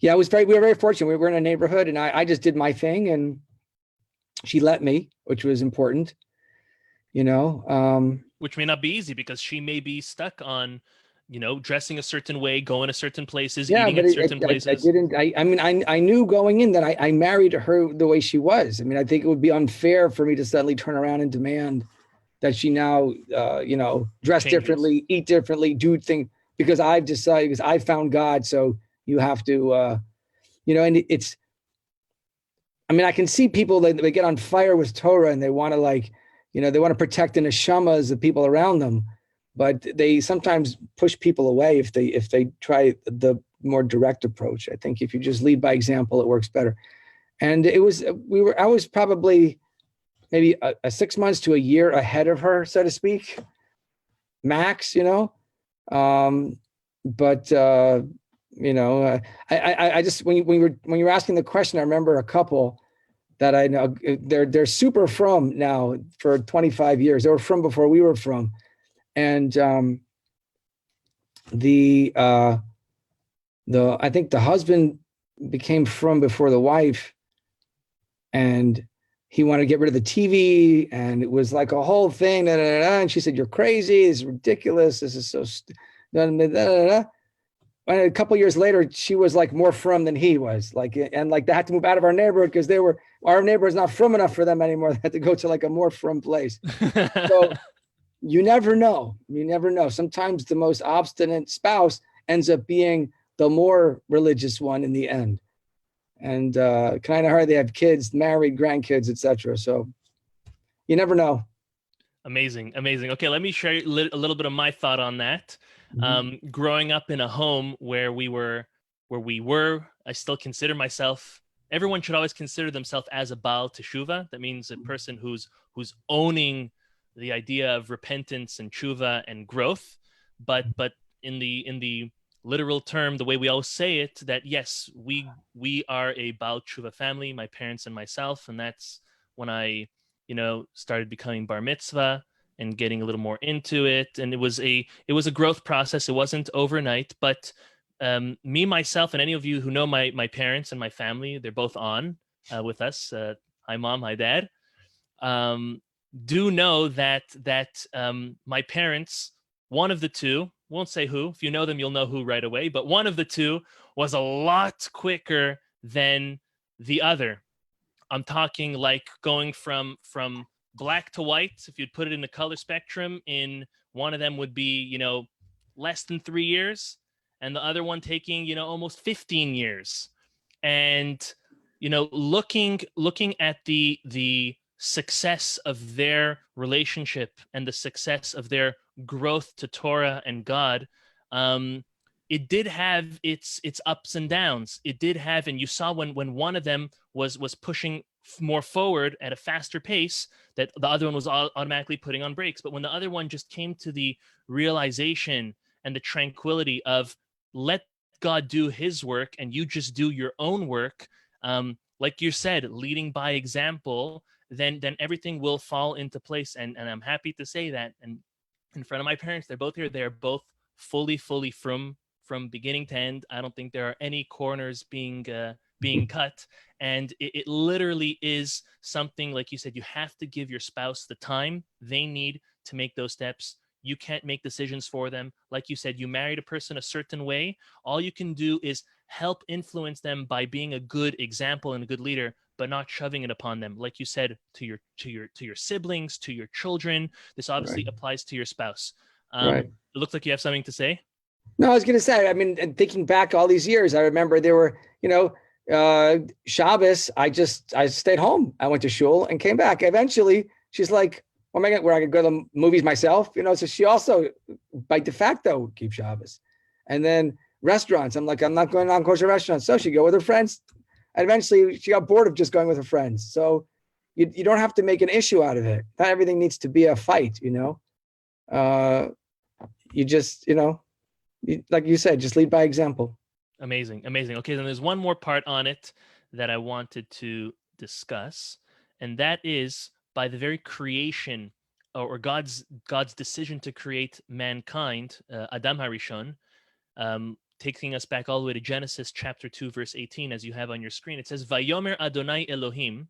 yeah, we were very fortunate. We were in a neighborhood and I just did my thing and she let me, which was important. Which may not be easy because she may be stuck on, dressing a certain way, going to certain places, Yeah, eating but at certain places. I knew going in that I married her the way she was. I mean, I think it would be unfair for me to suddenly turn around and demand that she now, dress Changes. differently, eat differently, do things because I've decided, because I found God. So you have to, and it's, I mean, I can see people that they get on fire with Torah and they want to they want to protect the neshamas of people around them, but they sometimes push people away if they try the more direct approach. I think if you just lead by example, it works better. And I was probably maybe a 6 months to a year ahead of her, so to speak, max, but I just when you were asking the question, I remember a couple that I know they're super from now for 25 years. They were from before we were from, and I think the husband became from before the wife, and he wanted to get rid of the TV, and it was like a whole thing. And she said, "You're crazy. This is ridiculous. This is so." And a couple of years later, she was like more from than he was. And they had to move out of our neighborhood because our neighborhood is not from enough for them anymore. They had to go to like a more from place. So you never know. You never know. Sometimes the most obstinate spouse ends up being the more religious one in the end. And kind of hard. They have kids, married, grandkids, etc. So you never know. Amazing. Okay, let me share a little bit of my thought on that. Growing up in a home where we were, I still consider myself. Everyone should always consider themselves as a Baal Teshuvah. That means a person who's owning the idea of repentance and tshuva and growth. But in the literal term, the way we always say it, that yes, we are a Baal Tshuva family, my parents and myself, and that's when I started becoming bar mitzvah and getting a little more into it. And it was a growth process. It wasn't overnight, but me, myself, and any of you who know my parents and my family, they're both on with us. Hi, Mom. Hi, Dad. Do know that my parents, one of the two, won't say who. If you know them, you'll know who right away. But one of the two was a lot quicker than the other. I'm talking like going from black to white. If you'd put it in the color spectrum, in one of them would be, less than 3 years, and the other one taking, almost 15 years. And, looking at the success of their relationship and the success of their growth to Torah and God, it did have its ups and downs. It did have, and you saw when one of them was pushing more forward at a faster pace, that the other one was automatically putting on brakes. But when the other one just came to the realization and the tranquility of let God do his work and you just do your own work, like you said, leading by example, then everything will fall into place. And I'm happy to say that. And in front of my parents, they're both here. They're both fully from beginning to end. I don't think there are any corners being cut. And it literally is something, like you said, you have to give your spouse the time they need to make those steps. You can't make decisions for them. Like you said, you married a person a certain way. All you can do is help influence them by being a good example and a good leader, but not shoving it upon them. Like you said, to your siblings, to your children. This obviously applies to your spouse. It looks like you have something to say. No, I was going to say, I mean, thinking back all these years, I remember there were, Shabbos, I stayed home. I went to shul and came back. Eventually, she's like, "Oh my God, where I could go to the movies myself?" So she also, by de facto, keeps Shabbos. And then restaurants, I'm like, I'm not going to non-kosher restaurants. So she go with her friends. And eventually, she got bored of just going with her friends. So you don't have to make an issue out of it. Not everything needs to be a fight, You just, like you said, just lead by example. Amazing. Okay, then there's one more part on it that I wanted to discuss, and that is by the very creation or God's decision to create mankind, Adam Harishon, taking us back all the way to Genesis chapter 2, verse 18, as you have on your screen. It says, Vayomer Adonai Elohim,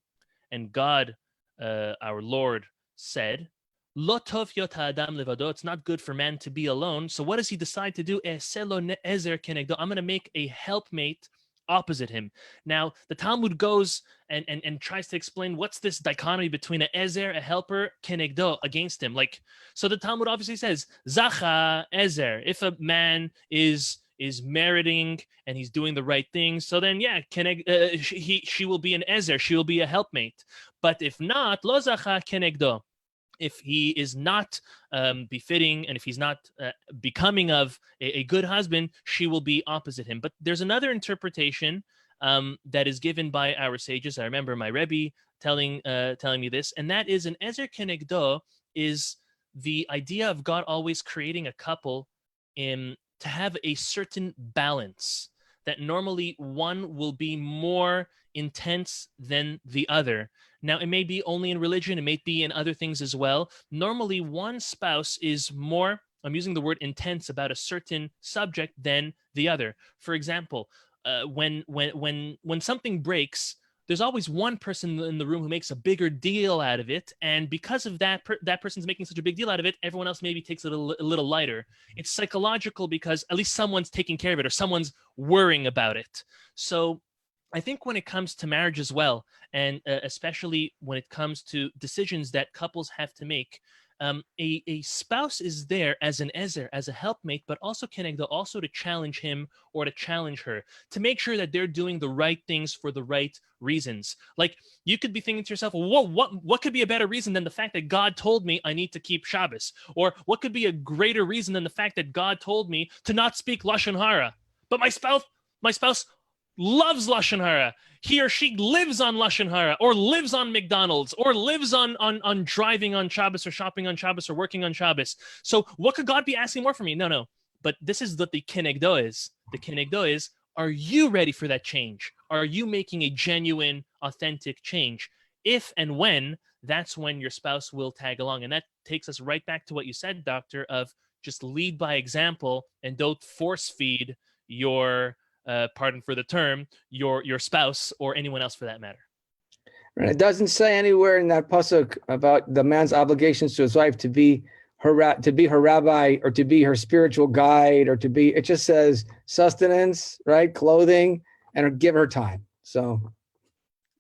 and God, our Lord, said, Lo tov yot ha'adam levado. It's not good for man to be alone. So what does he decide to do? E'aseh lo ne'ezer kenegdo. I'm going to make a helpmate opposite him. Now, the Talmud goes and tries to explain what's this dichotomy between a ezer, a helper, kenegdo, against him. Like, so the Talmud obviously says, zacha ezer. If a man is meriting and he's doing the right things, so then yeah, she will be an ezer. She will be a helpmate. But if not, lo zacha kenegdo. If he is not befitting and if he's not becoming of a good husband, she will be opposite him. But there's another interpretation that is given by our sages. I remember my Rebbe telling me this, and that is an ezer kenegdo is the idea of God always creating a couple to have a certain balance, that normally one will be more intense than the other. Now, it may be only in religion, it may be in other things as well. Normally, one spouse is more, I'm using the word intense about a certain subject than the other. For example, when something breaks, there's always one person in the room who makes a bigger deal out of it. And because of that, that person's making such a big deal out of it, everyone else maybe takes it a little lighter. It's psychological because at least someone's taking care of it or someone's worrying about it. So I think when it comes to marriage as well, and especially when it comes to decisions that couples have to make, a spouse is there as an ezer, as a helpmate, but also kenegdo, also to challenge him or to challenge her, to make sure that they're doing the right things for the right reasons. Like, you could be thinking to yourself, whoa, what could be a better reason than the fact that God told me I need to keep Shabbos? Or what could be a greater reason than the fact that God told me to not speak Lashon Hara? But my spouse loves Lashon Hara. He or she lives on Lashon Hara, or lives on McDonald's, or lives on driving on Shabbos, or shopping on Shabbos, or working on Shabbos. So what could God be asking more from me? No. But this is what the kenegdo is. The kenegdo is, are you ready for that change? Are you making a genuine, authentic change? If and when, that's when your spouse will tag along. And that takes us right back to what you said, Doctor, of just lead by example and don't force feed your pardon for the term, your spouse or anyone else for that matter. Right. It doesn't say anywhere in that pasuk about the man's obligations to his wife to be her rabbi or to be her spiritual guide or to be. It just says sustenance, right, clothing, and give her time. So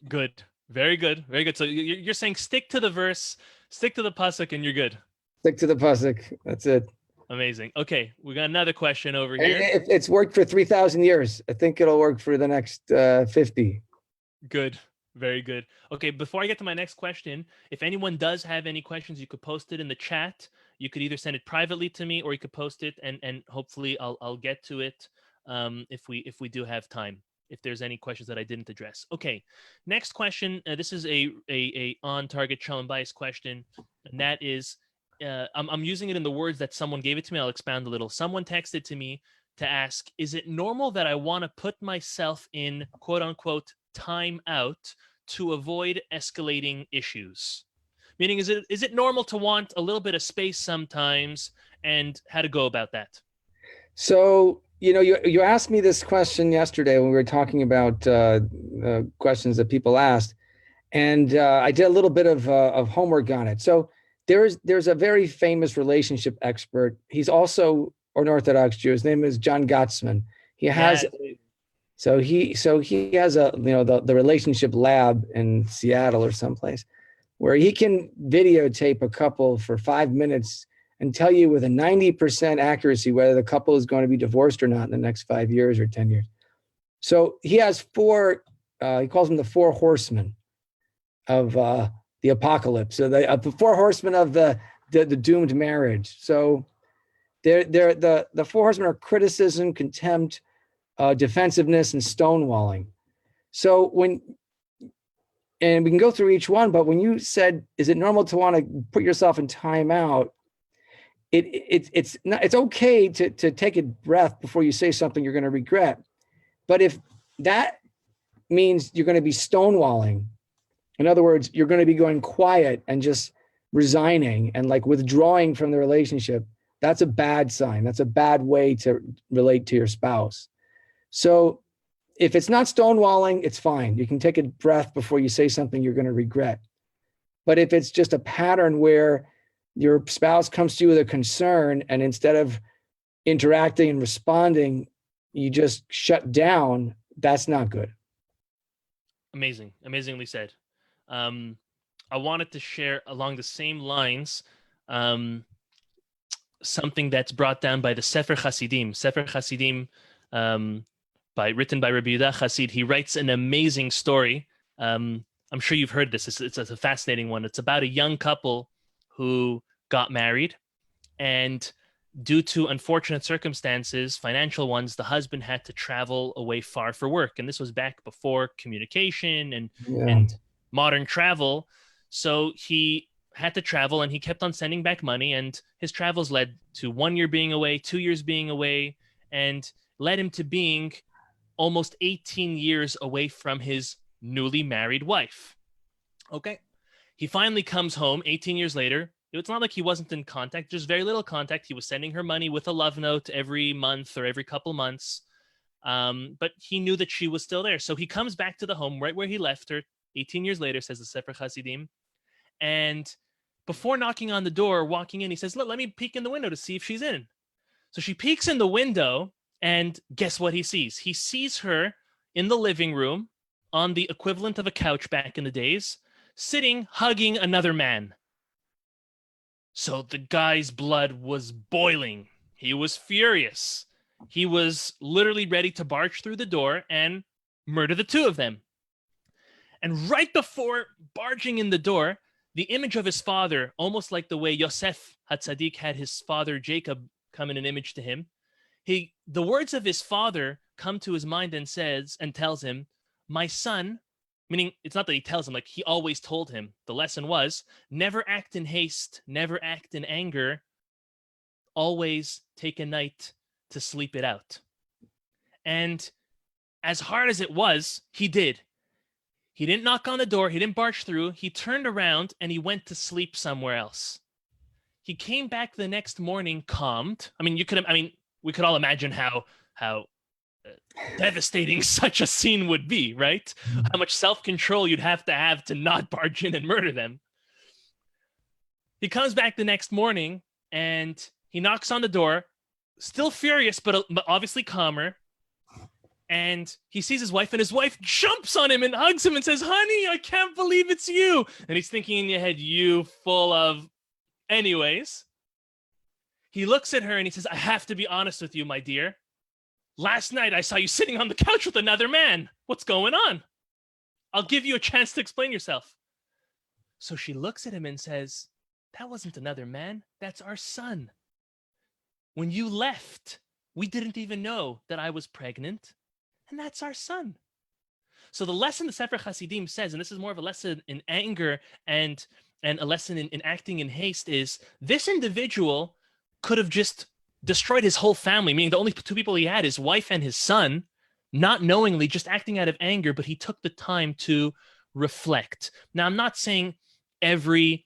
good, very good, very good. So you're saying stick to the verse, stick to the pasuk, and you're good. Stick to the pasuk. That's it. Amazing. Okay, we got another question over here. It's worked for 3,000 years. I think it'll work for the next 50. Good. Very good. Okay, before I get to my next question, if anyone does have any questions, you could post it in the chat. You could either send it privately to me or you could post it and hopefully I'll get to it if we do have time, if there's any questions that I didn't address. Okay, next question. This is a on-target Shalom bias question, and that is, I'm using it in the words that someone gave it to me. I'll expound a little. Someone texted to me to ask, is it normal that I want to put myself in quote unquote time out to avoid escalating issues? Meaning, is it normal to want a little bit of space sometimes, and how to go about that? So, you asked me this question yesterday when we were talking about questions that people asked, and I did a little bit of homework on it. So there's a very famous relationship expert. He's also an Orthodox Jew. His name is John Gottsman. He has he has the relationship lab in Seattle or someplace where he can videotape a couple for 5 minutes and tell you with a 90% accuracy whether the couple is going to be divorced or not in the next 5 years or 10 years. So he has four. He calls them the four horsemen of the apocalypse. So the four horsemen of the doomed marriage. So the four horsemen are criticism, contempt, defensiveness, and stonewalling. So and we can go through each one, but when you said, is it normal to want to put yourself in timeout? It's okay to take a breath before you say something you're going to regret. But if that means you're going to be stonewalling, in other words, you're going to be going quiet and just resigning and like withdrawing from the relationship, that's a bad sign. That's a bad way to relate to your spouse. So if it's not stonewalling, it's fine. You can take a breath before you say something you're going to regret. But if it's just a pattern where your spouse comes to you with a concern, and instead of interacting and responding, you just shut down, that's not good. Amazingly said. I wanted to share along the same lines something that's brought down by the Sefer Hasidim. Sefer Hasidim, written by Rabbi Yehuda Hasid. He writes an amazing story. I'm sure you've heard this. It's a fascinating one. It's about a young couple who got married, and due to unfortunate circumstances, financial ones, the husband had to travel away far for work. And this was back before communication and modern travel. So he had to travel, and he kept on sending back money, and his travels led to 1 year being away, 2 years being away, and led him to being almost 18 years away from his newly married wife. Okay. He finally comes home 18 years later. It's not like he wasn't in contact, just very little contact. He was sending her money with a love note every month or every couple months. But he knew that she was still there. So he comes back to the home right where he left her 18 years later, says the Sefer Hasidim. And before knocking on the door, walking in, he says, let me peek in the window to see if she's in. So she peeks in the window, and guess what he sees? He sees her in the living room on the equivalent of a couch back in the days, sitting, hugging another man. So the guy's blood was boiling. He was furious. He was literally ready to barge through the door and murder the two of them. And right before barging in the door, the image of his father, almost like the way Yosef HaTzadik had his father Jacob come in an image to him, the words of his father come to his mind and tells him, my son, meaning it's not that he tells him, like he always told him. The lesson was, never act in haste, never act in anger, always take a night to sleep it out. And as hard as it was, he did. He didn't knock on the door, he didn't barge through, he turned around and he went to sleep somewhere else. He came back the next morning calmed. We could all imagine how devastating such a scene would be, right? How much self-control you'd have to not barge in and murder them. He comes back the next morning and he knocks on the door, still furious, but obviously calmer. And he sees his wife, and his wife jumps on him and hugs him and says, honey, I can't believe it's you. And he's thinking in your head, you full of... Anyways, he looks at her and he says, I have to be honest with you, my dear. Last night, I saw you sitting on the couch with another man. What's going on? I'll give you a chance to explain yourself. So she looks at him and says, that wasn't another man. That's our son. When you left, we didn't even know that I was pregnant. And that's our son. So the lesson the Sefer Hasidim says, and this is more of a lesson in anger and a lesson in acting in haste, is this individual could have just destroyed his whole family, meaning the only two people he had, his wife and his son, not knowingly, just acting out of anger, but he took the time to reflect. Now, I'm not saying every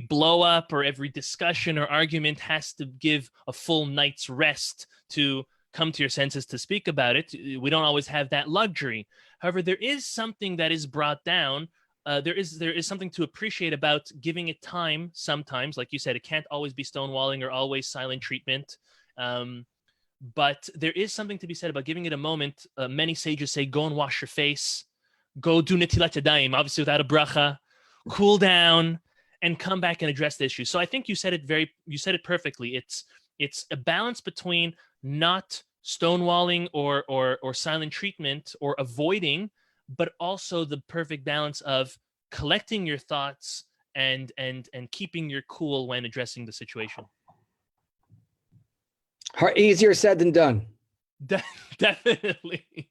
blow up or every discussion or argument has to give a full night's rest to come to your senses to speak about it. We don't always have that luxury. However, there is something that is brought down. There is something to appreciate about giving it time sometimes. Like you said, it can't always be stonewalling or always silent treatment. But there is something to be said about giving it a moment. Many sages say, go and wash your face. Go do netilat yadayim, obviously without a bracha. Cool down and come back and address the issue. So I think you said it perfectly. It's a balance between not stonewalling or silent treatment or avoiding, but also the perfect balance of collecting your thoughts and keeping your cool when addressing the situation. Easier said than done. Definitely.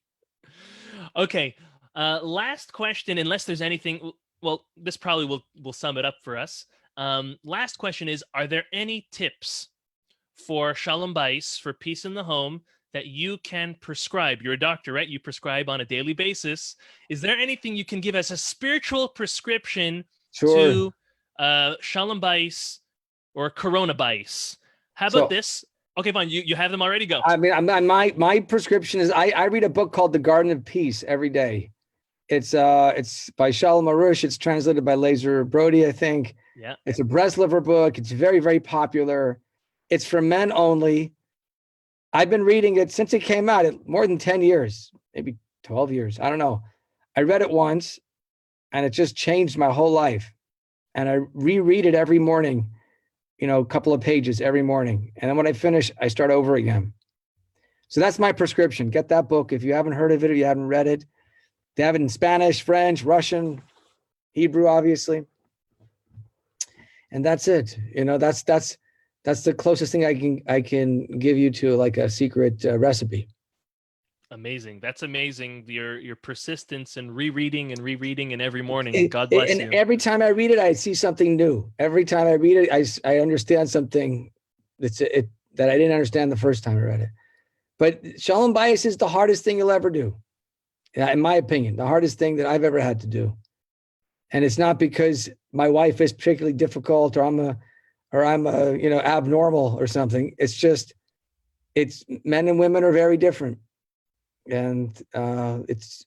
Okay. Last question, unless there's anything, well, this probably will sum it up for us. Last question is, are there any tips for Shalom Bayis, for peace in the home, that you can prescribe? You're a doctor, right? You prescribe on a daily basis. Is there anything you can give as a spiritual prescription to Shalom Bayis or Corona Bayis? How about this? Okay, fine. You have them already. Go. I mean, my prescription is I read a book called The Garden of Peace every day. It's by Shalom Arush. It's translated by Laser Brody, I think. Yeah. It's a Breslover book. It's very, very popular. It's for men only. I've been reading it since it came out, more than 10 years, maybe 12 years. I don't know. I read it once and it just changed my whole life. And I reread it every morning, a couple of pages every morning. And then when I finish, I start over again. So that's my prescription. Get that book. If you haven't heard of it or you haven't read it, they have it in Spanish, French, Russian, Hebrew, obviously. And that's it. That's the closest thing I can give you to like a secret recipe. Amazing. That's amazing. Your persistence and rereading and every morning. God bless you. And every time I read it, I see something new. Every time I read it, I understand something that I didn't understand the first time I read it. But Shalom Bayit is the hardest thing you'll ever do. In my opinion, the hardest thing that I've ever had to do. And it's not because my wife is particularly difficult or I'm abnormal or something. It's just, men and women are very different. And it's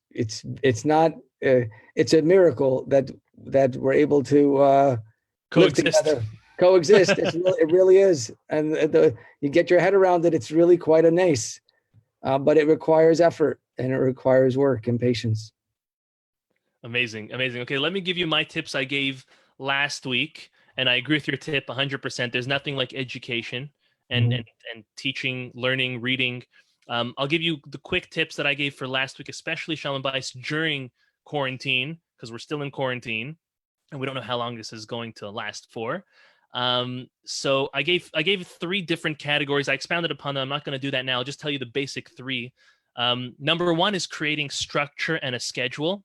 a miracle that we're able to live together, coexist. It really is. And you get your head around it. It's really quite a nice, but it requires effort and it requires work and patience. Amazing. Okay, let me give you my tips I gave last week, and I agree with your tip 100%. There's nothing like education and teaching, learning, reading. I'll give you the quick tips that I gave for last week, especially Shalom Bayit during quarantine, because we're still in quarantine, and we don't know how long this is going to last for. So I gave 3 different categories. I expounded upon them. I'm not going to do that now. I'll just tell you the basic 3. Number 1 is creating structure and a schedule.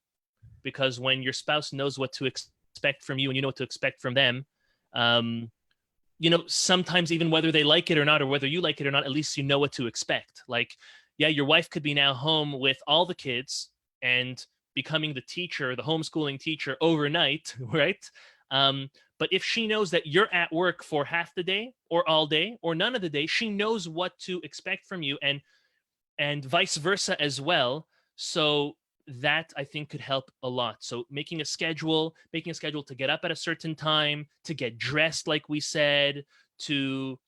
Because when your spouse knows what to expect from you and you know what to expect from them, sometimes even whether they like it or not, or whether you like it or not, at least you know what to expect. Like, yeah, your wife could be now home with all the kids and becoming the teacher, the homeschooling teacher overnight, right? But if she knows that you're at work for half the day or all day or none of the day, she knows what to expect from you and vice versa as well. So that I think could help a lot. So making a schedule to get up at a certain time, to get dressed, like we said, to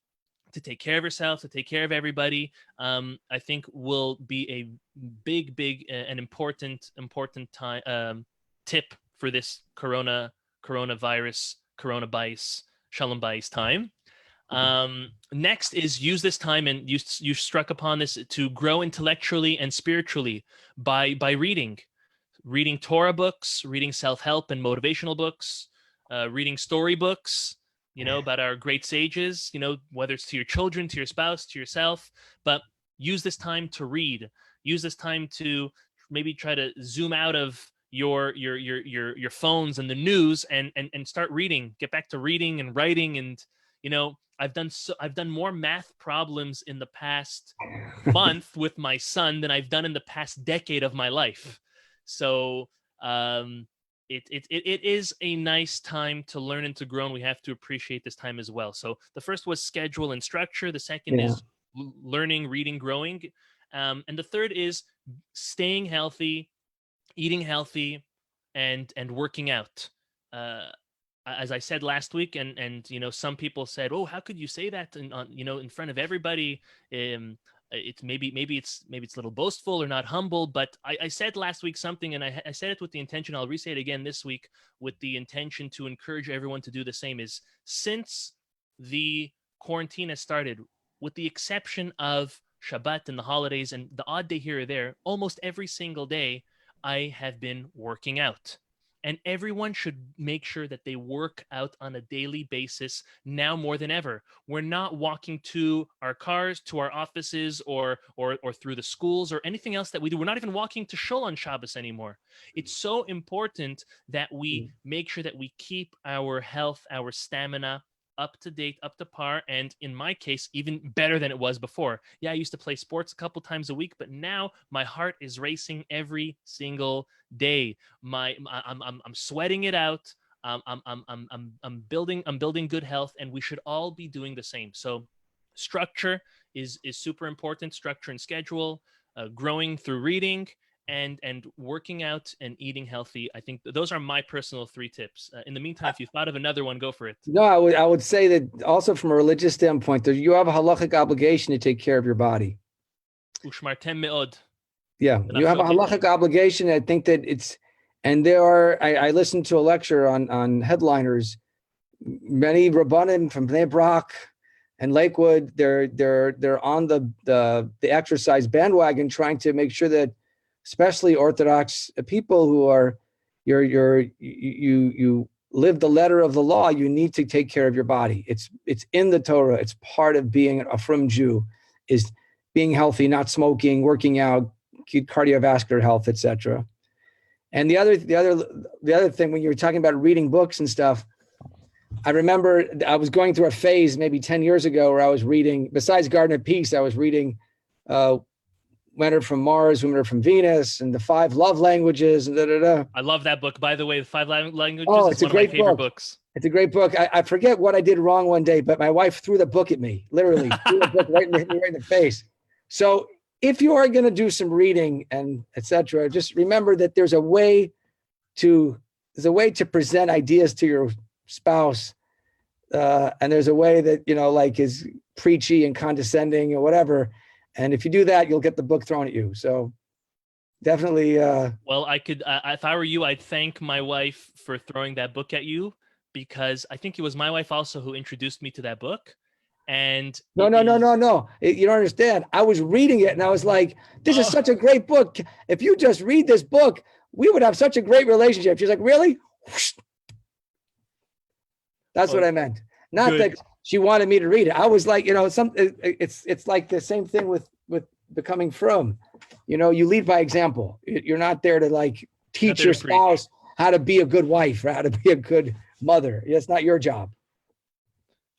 take care of yourself, to take care of everybody, I think will be a big and important time tip for this coronavirus, Corona Bayit, Shalom Bayit time. Next is use this time, and you struck upon this, to grow intellectually and spiritually by reading Torah books, reading self-help and motivational books, reading storybooks, about our great sages, whether it's to your children, to your spouse, to yourself, but use this time to read. Use this time to maybe try to zoom out of your phones and the news and start reading. Get back to reading and writing. And I've done more math problems in the past month with my son than I've done in the past decade of my life. So it is a nice time to learn and to grow, and we have to appreciate this time as well. So the first was schedule and structure. The second is learning, reading, growing. And the third is staying healthy, eating healthy, and working out. As I said last week, and some people said, "Oh, how could you say that in front of everybody?" It's maybe it's a little boastful or not humble, but I said last week something, and I said it with the intention. I'll re-say it again this week with the intention to encourage everyone to do the same. Is since the quarantine has started, with the exception of Shabbat and the holidays and the odd day here or there, almost every single day I have been working out. And everyone should make sure that they work out on a daily basis now more than ever. We're not walking to our cars, to our offices, or through the schools or anything else that we do. We're not even walking to shul on Shabbos anymore. It's so important that we make sure that we keep our health, our stamina up to date, up to par, and in my case, even better than it was before. Yeah, I used to play sports a couple times a week, but now my heart is racing every single day. I'm sweating it out. I'm building good health, and we should all be doing the same. So structure is super important. Structure and schedule, growing through reading, and working out and eating healthy. I think those are my personal 3 tips. In the meantime, if you thought of another one, go for it. No, I would say that also from a religious standpoint, that you have a halachic obligation to take care of your body. Ushmartem me'od. Yeah, you have a halachic obligation. I think that I listened to a lecture on headliners. Many Rabbanim from Bnei Brak and Lakewood, they're on the exercise bandwagon, trying to make sure that, especially Orthodox people who are you live the letter of the law, you need to take care of your body. It's in the Torah. It's part of being a frum Jew, is being healthy, not smoking, working out, cardiovascular health, etc. And the other thing, when you were talking about reading books and stuff, I remember I was going through a phase maybe 10 years ago where I was reading, besides Garden of Peace, I was reading Men Are From Mars, Women Are From Venus, and the 5 Love Languages, and I love that book, by the way. The 5 Languages is one of my favorite books. It's a great book. I forget what I did wrong one day, but my wife threw the book at me, literally threw the book right in the face. So if you are going to do some reading and etc., just remember that there's a way to present ideas to your spouse, and there's a way that like is preachy and condescending or whatever. And if you do that, you'll get the book thrown at you. So definitely. Well, I could, if I were you, I'd thank my wife for throwing that book at you, because I think it was my wife also who introduced me to that book. And no. You don't understand. I was reading it and I was like, this is such a great book. If you just read this book, we would have such a great relationship. She's like, really? That's what I meant. Not good. That she wanted me to read it. I was like, it's like the same thing with becoming frum. You lead by example. You're not there to like teach your spouse how to be a good wife or how to be a good mother. It's not your job.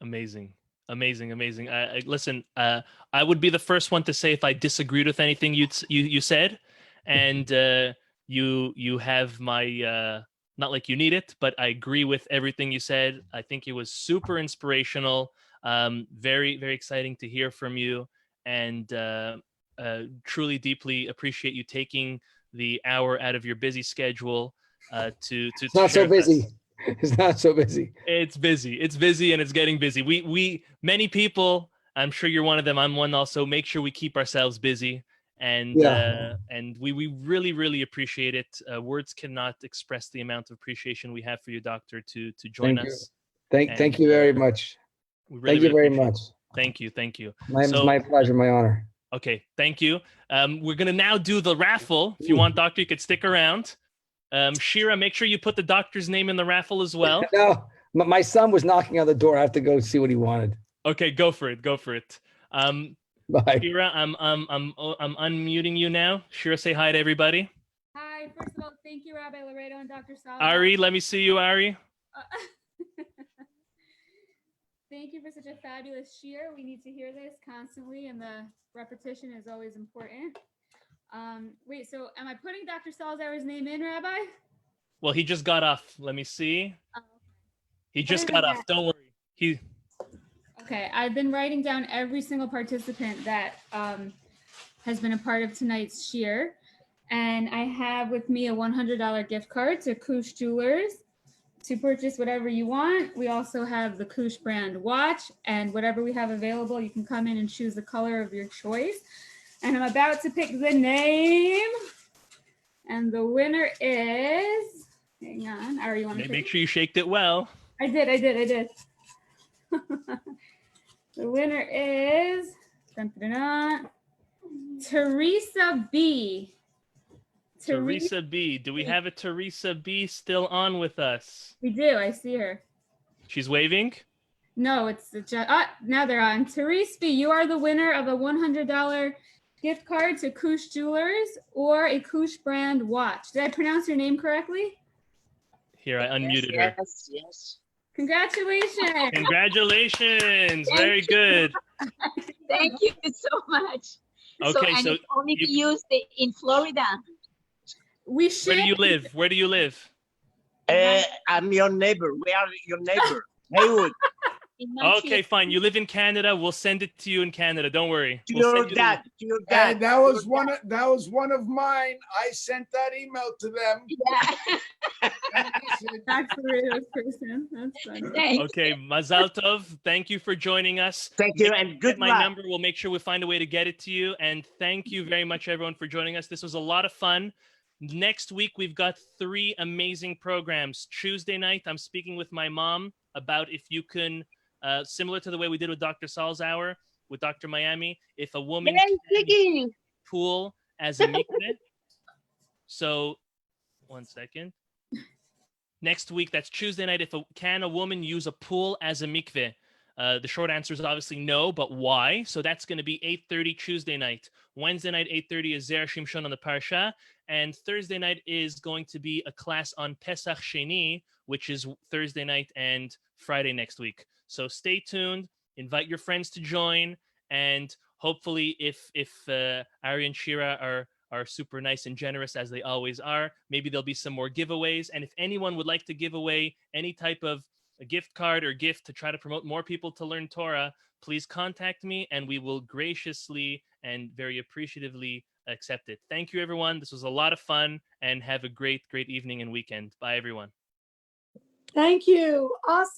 Amazing. Listen, I would be the first one to say if I disagreed with anything you said, and you have my not like you need it, but I agree with everything you said. I think it was super inspirational, very, very exciting to hear from you, and truly deeply appreciate you taking the hour out of your busy schedule to it's not so busy. It's not so busy. It's busy, and it's getting busy. We many people, I'm sure you're one of them, I'm one also, make sure we keep ourselves busy. And we really, really appreciate it. Words cannot express the amount of appreciation we have for you, Doctor, to join us. Thank you very much. Thank you very much. Thank you. My pleasure, my honor. Okay, thank you. We're gonna now do the raffle. If you want, Doctor, you could stick around. Shira, make sure you put the doctor's name in the raffle as well. No, my son was knocking on the door. I have to go see what he wanted. Okay, go for it. Bye. Shira, I'm unmuting you now. Shira, say hi to everybody. Hi. First of all, thank you, Rabbi Laredo and Dr. Shalom. Ari, let me see you, Ari. Thank you for such a fabulous shir. We need to hear this constantly, and the repetition is always important. Wait, so am I putting Dr. Salzauer's name in, Rabbi? Well, he just got off. Let me see. He just got off. Don't worry. Okay, I've been writing down every single participant that has been a part of tonight's shir, and I have with me a $100 gift card to Kush Jewelers to purchase whatever you want. We also have the Kush brand watch, and whatever we have available, you can come in and choose the color of your choice. And I'm about to pick the name, and the winner is, hang on, Ari, you want to make sure you shaked it well. I did. The winner is Teresa B. Teresa B. Do we have a Teresa B still on with us? We do. I see her. She's waving? No, it's now they're on. Teresa B, you are the winner of a $100 gift card to Kush Jewelers or a Kush brand watch. Did I pronounce your name correctly? Here, I unmuted her. Yes. Congratulations. Very good. Thank you so much. Okay, so it's only be used in Florida. We should. Where do you live? I'm your neighbor. We are your neighbor. Haywood. in Montreal. Okay, fine. You live in Canada. We'll send it to you in Canada. Don't worry. To We'll your send you the- dad. To your Hey, dad. that was one of mine. I sent that email to them. Yeah. And I said, That's the radio person. That's funny. Thanks. Okay, Mazal Tov. Thank you for joining us. Thank you Make- and Get good my luck. number. We'll make sure we find a way to get it to you. And thank you very much, everyone, for joining us. This was a lot of fun. Next week, we've got 3 amazing programs. Tuesday night, I'm speaking with my mom about if you can, similar to the way we did with Dr. Saul's Hour, with Dr. Miami, if a woman Yay, can Ziggy. pool as a mikveh. So, one second. Next week, that's Tuesday night. Can a woman use a pool as a mikveh? The short answer is obviously no, but why? So that's going to be 8:30 Tuesday night. Wednesday night, 8:30 is Zera Shimshon on the Parsha. And Thursday night is going to be a class on Pesach Sheni, which is Thursday night and Friday next week. So stay tuned. Invite your friends to join. And hopefully, if Ari and Shira are super nice and generous as they always are, maybe there'll be some more giveaways. And if anyone would like to give away any type of a gift card or gift to try to promote more people to learn Torah, please contact me and we will graciously and very appreciatively accept it. Thank you, everyone. This was a lot of fun, and have a great, great evening and weekend. Bye, everyone. Thank you. Awesome.